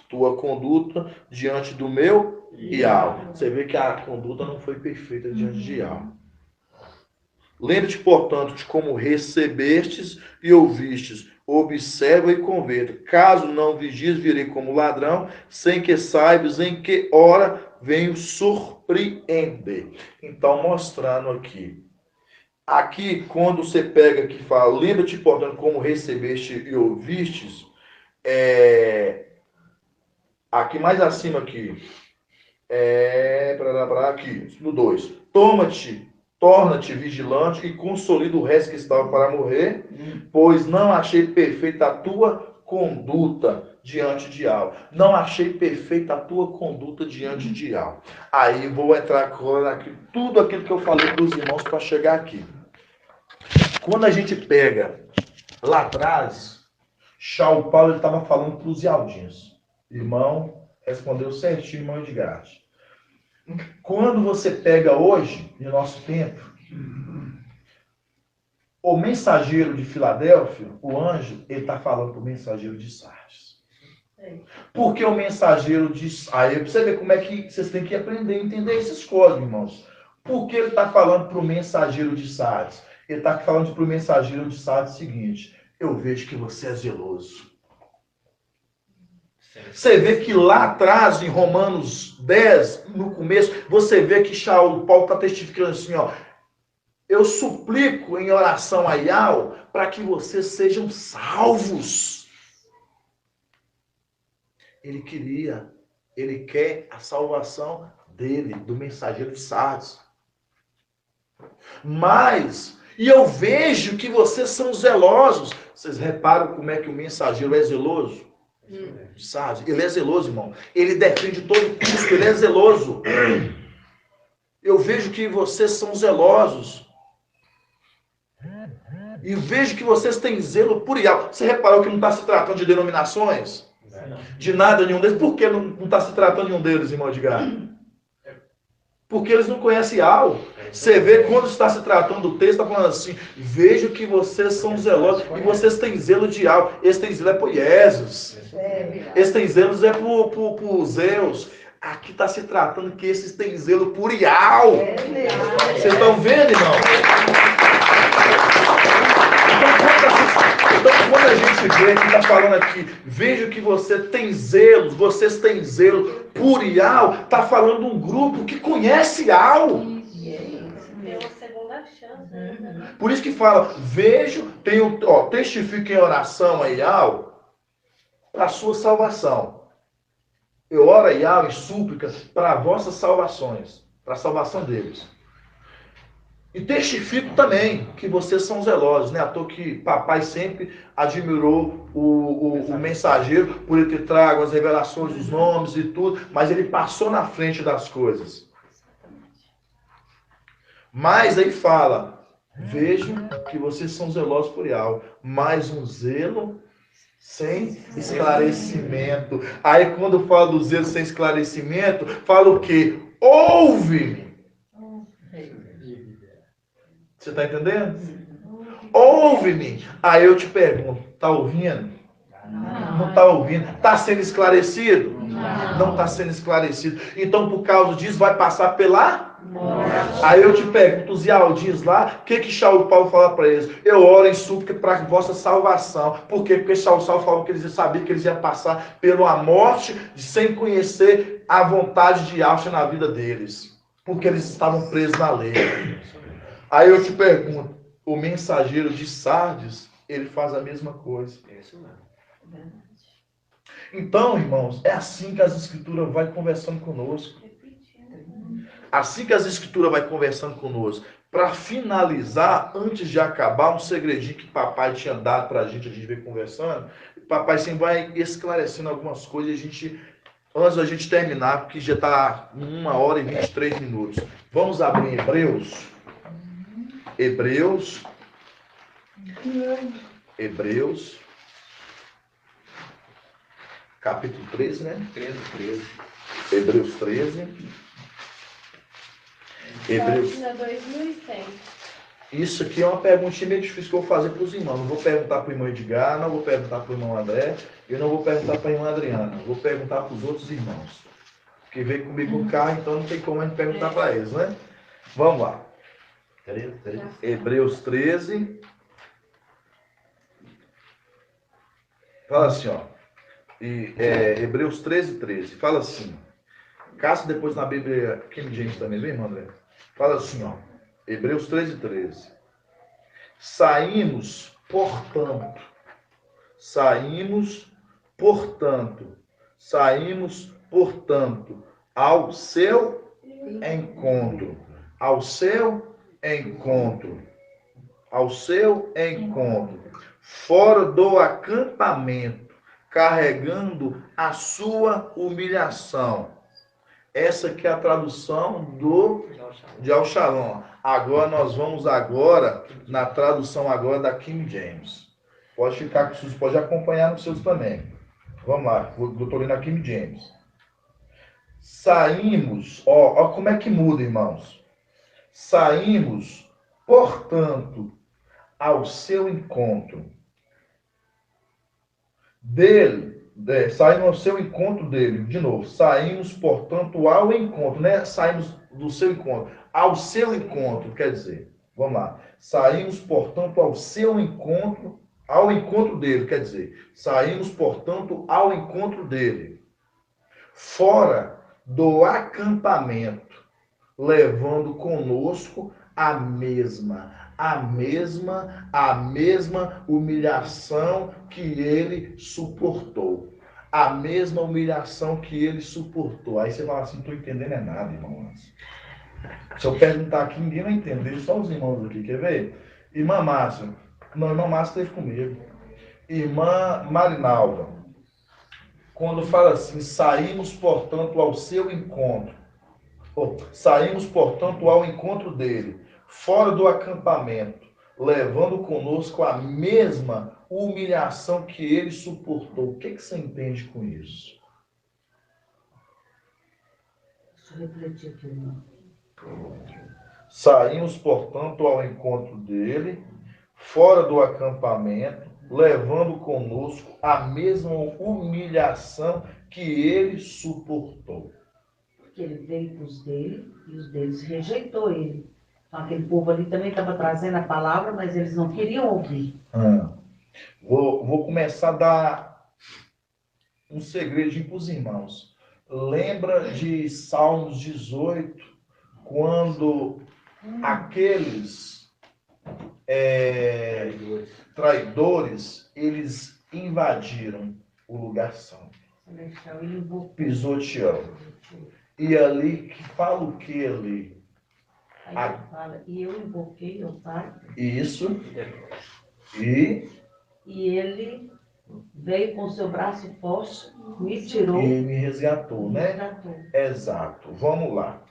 tua conduta diante do meu Ial. Você vê que a conduta não foi perfeita diante de Ial. Lembre-te, portanto, de como recebestes e ouvistes. Observa e converta. Caso não vigies, virei como ladrão, sem que saibas em que hora venho surpreender. Então, mostrando aqui Aqui, quando você pega que fala, lembra-te, portanto, como recebeste e ouvistes, aqui mais acima aqui, aqui, no 2. Torna-te vigilante e consolida o resto que estava para morrer, pois não achei perfeita a tua conduta diante de algo. Não achei perfeita a tua conduta diante de algo. Aí vou entrar agora aqui, tudo aquilo que eu falei para os irmãos para chegar aqui. Quando a gente pega lá atrás, Paulo Paulo estava falando para os Ialdins. Irmão, respondeu certinho, irmão Edgar. Quando você pega hoje, no nosso tempo, o mensageiro de Filadélfia, o anjo, ele está falando para o mensageiro de Sardes. Porque o mensageiro de... Aí você vê como é que vocês têm que aprender a entender esses códigos, irmãos. Por que ele está falando para o mensageiro de Sardes? Ele está falando para o mensageiro de Sardes o seguinte: eu vejo que você é zeloso. Você vê que lá atrás, em Romanos 10, no começo, você vê que Paulo está testificando assim, ó: eu suplico em oração a Yahweh para que vocês sejam salvos. Ele quer a salvação dele, do mensageiro de Sardes. Mas, e eu vejo que vocês são zelosos. Vocês reparam como é que o mensageiro é zeloso? Sabe? Ele é zeloso, irmão. Ele defende todo custo, ele é zeloso. Eu vejo que vocês são zelosos. E vejo que vocês têm zelo por Yahweh. Você reparou que não está se tratando de denominações? De nada nenhum deles. Por que não está se tratando de nenhum deles, irmão Edgar? Porque eles não conhecem Yahweh. Você vê quando está se tratando do texto, está falando assim: vejo que vocês são zelosos e vocês têm zelo de Yahweh. Esse tem zelo é por Jesus. Esse tem zelo é por Zeus. Aqui está se tratando que esses têm zelo por Yahweh. Vocês estão vendo, irmão? Então, quando a gente vê que está falando aqui, vejo que vocês têm zelo por Yahweh, está falando de um grupo que conhece Yahweh. Tem uma segunda chance. Por isso que fala, testifique em oração a Yahweh para a sua salvação. Eu oro a Yahweh em súplicas para vossas salvações, para a salvação deles. E testifico também que vocês são zelosos, né? À toa que papai sempre admirou o mensageiro por ele ter trago as revelações dos nomes e tudo, mas ele passou na frente das coisas. Mas aí fala, vejo que vocês são zelosos por Yahweh, mais um zelo sem esclarecimento. Aí quando fala do zelo sem esclarecimento, fala o quê? Ouve-me. Você está entendendo? Ouve-me. Aí eu te pergunto, está ouvindo? Não está ouvindo. Está sendo esclarecido? Não está sendo esclarecido. Então, por causa disso, vai passar pela morte. Aí eu te pergunto, os Ialdins lá, o que Paulo fala para eles? Eu oro em súplica para a vossa salvação. Por quê? Porque Paulo falou que eles sabiam que eles iam passar pela morte sem conhecer a vontade de Yahweh na vida deles. Porque eles estavam presos na lei. Aí eu te pergunto, o mensageiro de Sardes, ele faz a mesma coisa. Então, irmãos, é assim que as Escrituras vai conversando conosco. Assim que as Escrituras vai conversando conosco. Para finalizar, antes de acabar, um segredinho que papai tinha dado para a gente ver conversando. Papai sempre vai esclarecendo algumas coisas. Antes da gente terminar, porque já está 1h23. Vamos abrir em Hebreus, capítulo 13, né? 13. Hebreus 13. Página 2100. Isso aqui é uma perguntinha meio difícil que eu vou fazer para os irmãos. Não vou perguntar para o irmão Edgar, não vou perguntar para o irmão André, e não vou perguntar para a irmã Adriana. Vou perguntar para os outros irmãos. Porque veio comigo no carro, então não tem como a gente perguntar para eles, né? Vamos lá. Hebreus 13. Fala assim, ó. Hebreus 13. Fala assim. Caça depois na Bíblia King James também, vem, irmão André? Fala assim, ó. Hebreus 13. Saímos, portanto. Saímos, portanto. Saímos, portanto, ao seu encontro. Ao seu encontro. Ao seu encontro. Fora do acampamento, carregando a sua humilhação. Essa aqui é a tradução de Al-Shalom. Agora nós vamos na tradução agora da King James. Pode ficar com os, pode acompanhar nos seus também. Vamos lá, eu estou lendo a King James. Saímos, ó como é que muda, irmãos. Saímos, portanto, ao seu encontro. Saímos ao seu encontro dele. De novo, saímos, portanto, ao encontro. Não é saímos do seu encontro. Ao seu encontro, quer dizer. Vamos lá. Saímos, portanto, ao seu encontro. Ao encontro dele, quer dizer. Saímos, portanto, ao encontro dele. Fora do acampamento, levando conosco a mesma humilhação que ele suportou. A mesma humilhação que ele suportou. Aí você fala assim, não estou entendendo nada, irmão. Se eu perguntar aqui, ninguém vai entender, só os irmãos aqui, quer ver? Irmã Márcia, não, irmã Márcia esteve comigo. Irmã Marinalda, quando fala assim, saímos, portanto, ao seu encontro. Saímos, portanto, ao encontro dele, fora do acampamento, levando conosco a mesma humilhação que ele suportou. O que você entende com isso? Deixa eu refletir aqui, irmão. Saímos, portanto, ao encontro dele, fora do acampamento, levando conosco a mesma humilhação que ele suportou. Porque ele veio para os dele e os deles rejeitou ele. Então, aquele povo ali também estava trazendo a palavra, mas eles não queriam ouvir. Vou começar a dar um segredinho para os irmãos. Lembra de Salmos 18, quando aqueles traidores, eles invadiram o lugar santo, pisoteando. E ali, que fala o que ali? Aí ele fala, e eu invoquei o Pai. Isso. E ele veio com seu braço forte, me tirou. E me resgatou, né? Exato. Vamos lá.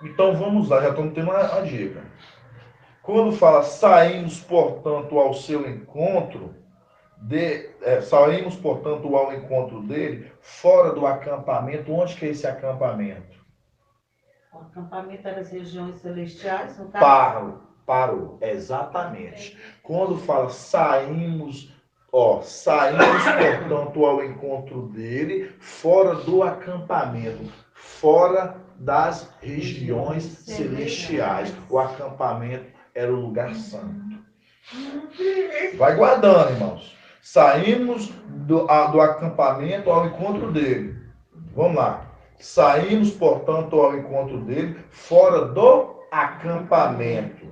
Então vamos lá, já estamos tendo uma dica. Quando fala saímos, portanto, ao seu encontro, saímos, portanto, ao encontro dele, fora do acampamento. Onde que é esse acampamento? O acampamento era as regiões celestiais, no caso? Parou, exatamente. Quando fala saímos, portanto, ao encontro dele, fora do acampamento, fora das regiões celestiais. O acampamento era o lugar santo. Vai guardando, irmãos. Saímos do acampamento ao encontro dele. Vamos lá. Saímos, portanto, ao encontro dele, fora do acampamento,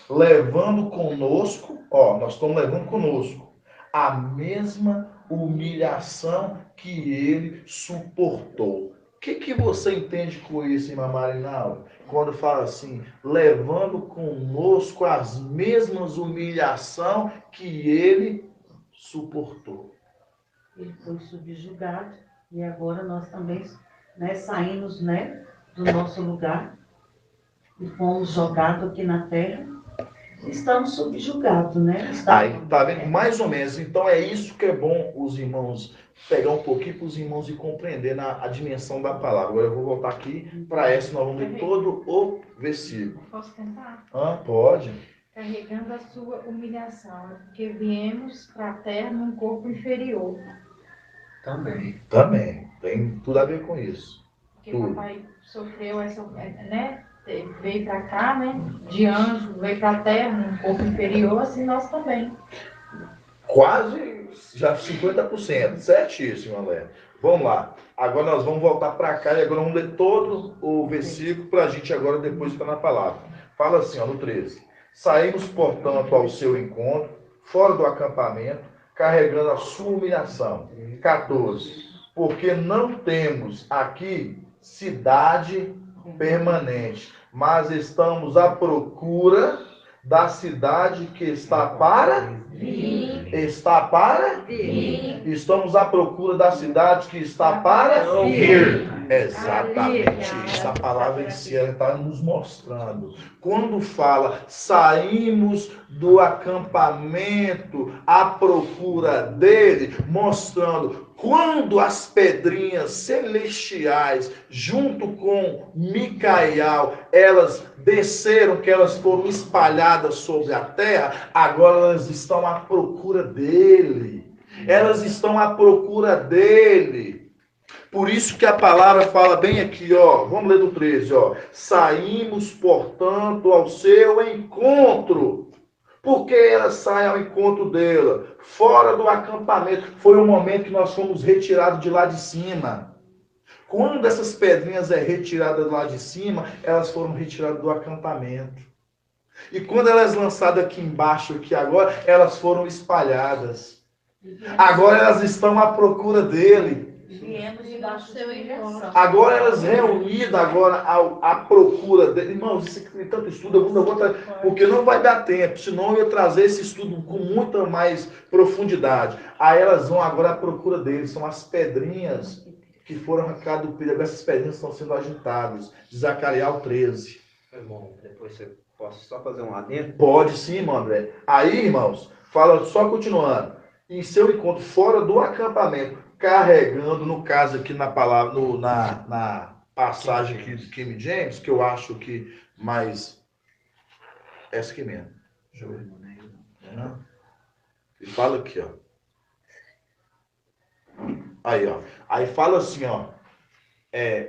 levando conosco, nós estamos levando conosco a mesma humilhação que ele suportou. O que você entende com isso, irmã Marinalda? Quando fala assim, levando conosco as mesmas humilhações que ele suportou. Ele foi subjugado e agora nós também saímos do nosso lugar e fomos jogados aqui na terra. Estamos subjugados, Aí, tá vendo? Mais ou menos. Então é isso que é bom os irmãos pegar um pouquinho para os irmãos e compreender a dimensão da palavra. Agora eu vou voltar aqui para essa, nós vamos ler todo o versículo. Posso tentar? Pode. Carregando a sua humilhação, porque viemos para a terra num corpo inferior. Também. Tem tudo a ver com isso. Porque o papai sofreu essa, veio para cá, de anjo, veio para a terra num corpo inferior, assim nós também. Quase já 50%, certíssimo, Alé. Vamos lá. Agora nós vamos voltar para cá e agora vamos ler todo o versículo para a gente agora depois ficar na palavra. Fala assim, no 13. Saímos, portanto, ao seu encontro, fora do acampamento, carregando a sua humilhação. 14. Porque não temos aqui cidade permanente, mas estamos à procura da cidade que está para vir. Está para vir. Estamos à procura da cidade que está para vir. Exatamente. Essa palavra em si está nos mostrando. Quando fala saímos do acampamento à procura dele, mostrando quando as pedrinhas celestiais, junto com Micael, elas desceram, que elas foram espalhadas sobre a terra, agora elas estão à procura dele. Elas estão à procura dele. Por isso que a palavra fala bem aqui, ó. Vamos ler do 13, ó. Saímos, portanto, ao seu encontro. Porque ela sai ao encontro dela, fora do acampamento. Foi o momento que nós fomos retirados de lá de cima. Quando essas pedrinhas é retiradas lá de cima, elas foram retiradas do acampamento. E quando elas lançadas aqui embaixo, aqui agora, elas foram espalhadas. Agora elas estão à procura dele. Viemos debaixo do seu encontro. Agora elas reunidas agora à procura dele. Irmãos, isso aqui tem tanto estudo, eu vou trazer, porque não vai dar tempo, senão eu ia trazer esse estudo com muita mais profundidade. Aí elas vão agora à procura dele, são as pedrinhas que foram arrancadas do pilha, essas pedrinhas estão sendo agitadas. De Zacarias 13. Irmão, depois você posso só fazer um adendo? Pode sim, irmão André. Aí, irmãos, fala só continuando. Em seu encontro fora do acampamento, carregando, no caso aqui na palavra, na passagem aqui de King James, que eu acho que mais essa aqui mesmo. Deixa eu ver. E fala aqui, ó. Aí, ó. Aí fala assim, ó.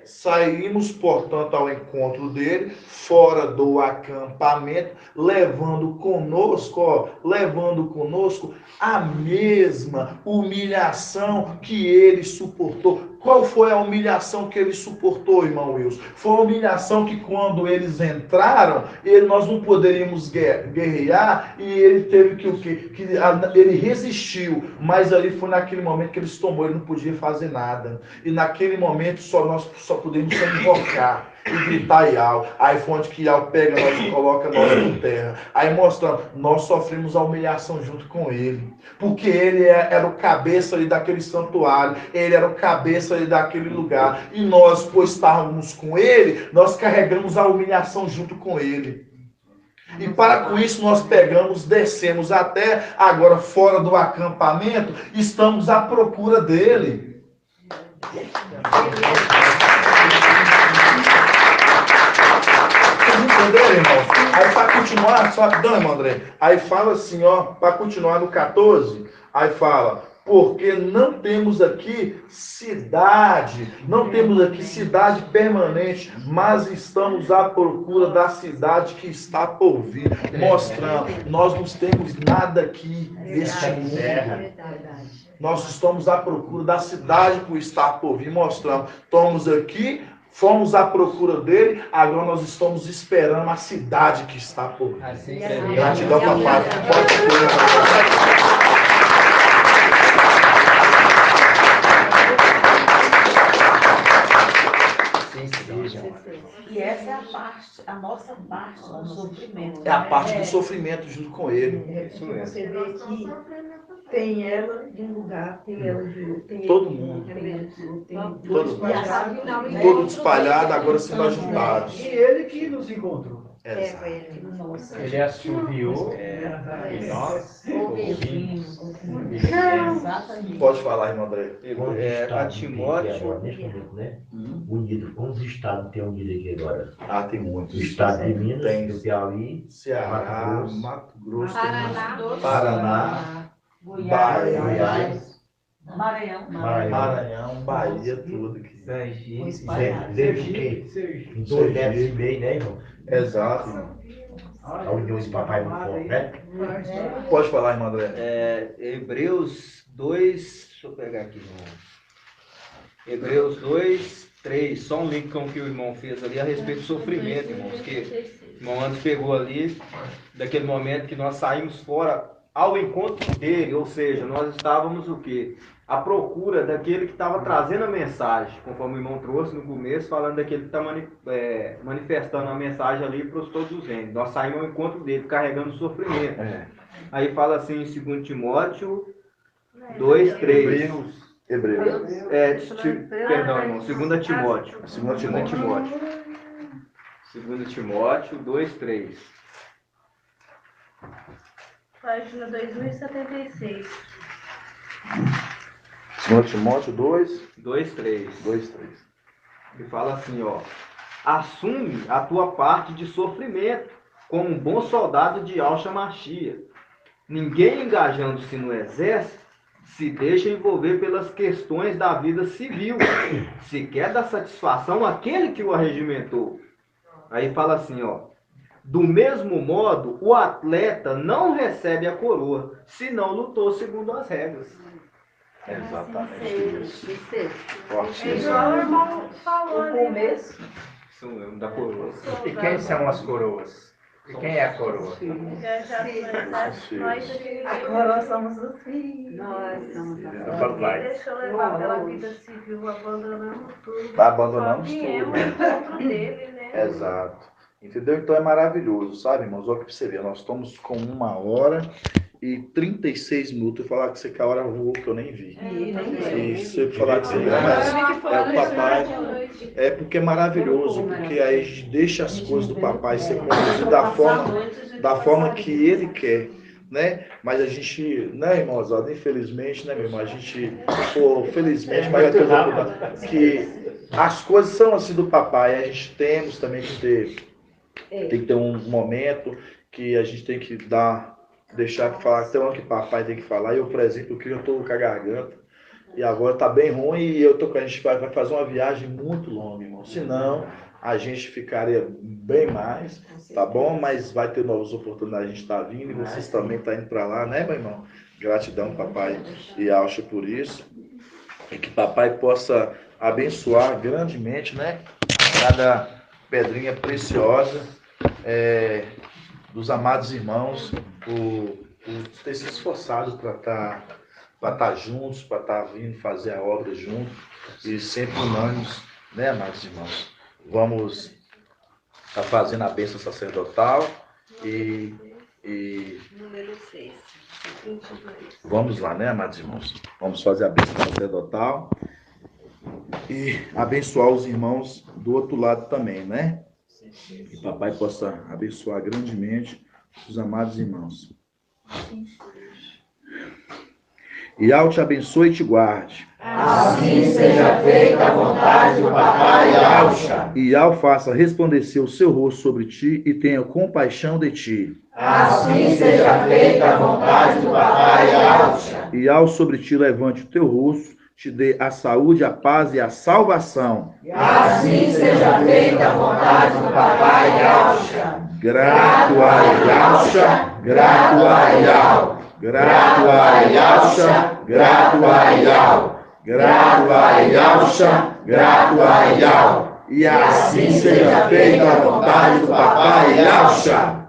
Saímos, portanto, ao encontro dele, fora do acampamento, levando conosco a mesma humilhação que ele suportou. Qual foi a humilhação que ele suportou, irmão Wilson? Foi a humilhação que quando eles entraram, nós não poderíamos guerrear, e ele teve que o quê? Ele resistiu, mas ali foi naquele momento que ele tomou, ele não podia fazer nada. E naquele momento nós só podemos invocar e gritar Iau. Aí foi onde que Iau pega nós e coloca nós por terra. Aí mostrando, nós sofremos a humilhação junto com ele. Porque ele era o cabeça ali daquele santuário. Ele era o cabeça ali daquele lugar. E nós, por estarmos com ele, nós carregamos a humilhação junto com ele. E para com isso nós pegamos, descemos até agora fora do acampamento, estamos à procura dele. Vocês entenderam, irmãos? Aí para continuar, só rapidão, irmão André. Aí fala assim, ó, para continuar no 14, aí fala, porque não temos aqui cidade permanente, mas estamos à procura da cidade que está por vir, mostrando, nós não temos nada aqui neste mundo. Nós estamos à procura da cidade que está por vir, mostrando, estamos aqui, fomos à procura dele, agora nós estamos esperando a cidade que está por vir. Assim, gratidão, papai. Pode ser. E essa é a nossa parte do sofrimento. É a parte do sofrimento junto com ele. Você vê que tem ela de um lugar, tem ela de outro. Tem todo ele, mundo. Tem Todo espalhado, agora sendo ajuntados. E ele que nos encontrou. Ele assoviou e nós ouvimos. Pode falar, irmão André. A Timóteo. Unido. Quantos estados tem unido aqui agora? Tem muitos. O estado de Minas, tem do Piauí, Ceará, Mato Grosso, Paraná, Goiás, Maranhão, Bahia, tudo aqui. Sergipe, em 2 metros e meio, né, irmão? Exato. A união de papai muito forte, né? Pode falar, irmão André. Hebreus 2, deixa eu pegar aqui, irmão. Hebreus 2, 3, só um link com o que o irmão fez ali a respeito do sofrimento, irmãos, que o irmão antes pegou ali, daquele momento que nós saímos fora ao encontro dele, ou seja, nós estávamos o quê? À procura daquele que estava trazendo a mensagem, conforme o irmão trouxe no começo, falando daquele que está manifestando a mensagem ali para todos os reinos. Nós saímos ao encontro dele, carregando o sofrimento. Aí fala assim em 2 Timóteo 2, 3. Hebreus. Perdão, irmão, 2 Timóteo. 2 Timóteo 2, 3. Página 2076. 2 Timóteo 2, 3. 3. Que fala assim, ó. Assume a tua parte de sofrimento, como um bom soldado de Yahshua Mashiach. Ninguém engajando-se no exército se deixa envolver pelas questões da vida civil, se quer dar satisfação àquele que o arregimentou. Aí fala assim, ó. Do mesmo modo, o atleta não recebe a coroa, se não lutou segundo as regras. Exatamente isso. Igual o irmão falou ali, né? Isso mesmo, da coroa. E quem são as coroas? E quem é a coroa? A coroa somos os filhos. Nós somos Papai. Deixa eu levar pela vida civil, abandonamos tudo. Abandonamos Só viemos tudo. ao encontro dele, né? Exato. Entendeu? Então é maravilhoso, sabe, irmãos? Olha que você vê, nós estamos com 1h36. Eu falar que você que a hora voou que eu nem vi. E se eu falar que você mas o papai é porque é maravilhoso, porque aí a gente deixa as coisas do papai ser conduzidas da forma que ele quer, né? Mas a gente, né, irmãos, infelizmente, né, meu irmão, a gente, felizmente, mas que as coisas são assim do papai, a gente temos também que ter um momento que a gente tem que deixar de falar, tem uma que papai tem que falar. Eu, por exemplo, que eu estou com a garganta e agora está bem ruim e a gente vai fazer uma viagem muito longa, irmão. Senão a gente ficaria bem mais, tá bom? Mas vai ter novas oportunidades, a gente está vindo e vocês também estão indo para lá, né, meu irmão? Gratidão, papai e Alcha, por isso. E que papai possa abençoar grandemente, né? Cada pedrinha preciosa dos amados irmãos por ter se esforçado para estar juntos, para estar vindo fazer a obra juntos e sempre unânimes, né, amados irmãos? Vamos estar fazendo a bênção sacerdotal e Número 6. vamos lá, né, amados irmãos? Vamos fazer a bênção sacerdotal e abençoar os irmãos do outro lado também, né? Que papai possa abençoar grandemente os amados irmãos. E ao te abençoe e te guarde. Assim seja feita a vontade do papai Alcha. E ao faça resplandecer o seu rosto sobre ti e tenha compaixão de ti. Assim seja feita a vontade do papai Alcha. E ao sobre ti levante o teu rosto, te dê a saúde, a paz e a salvação. Assim seja feita a vontade do papai Alcha. Grato a Yahshua, grato a Yahweh, grato a Yahshua, grato a Yahweh, grato a Yahshua, grato a Yahweh. E assim seja feita a vontade do papai Yahshua.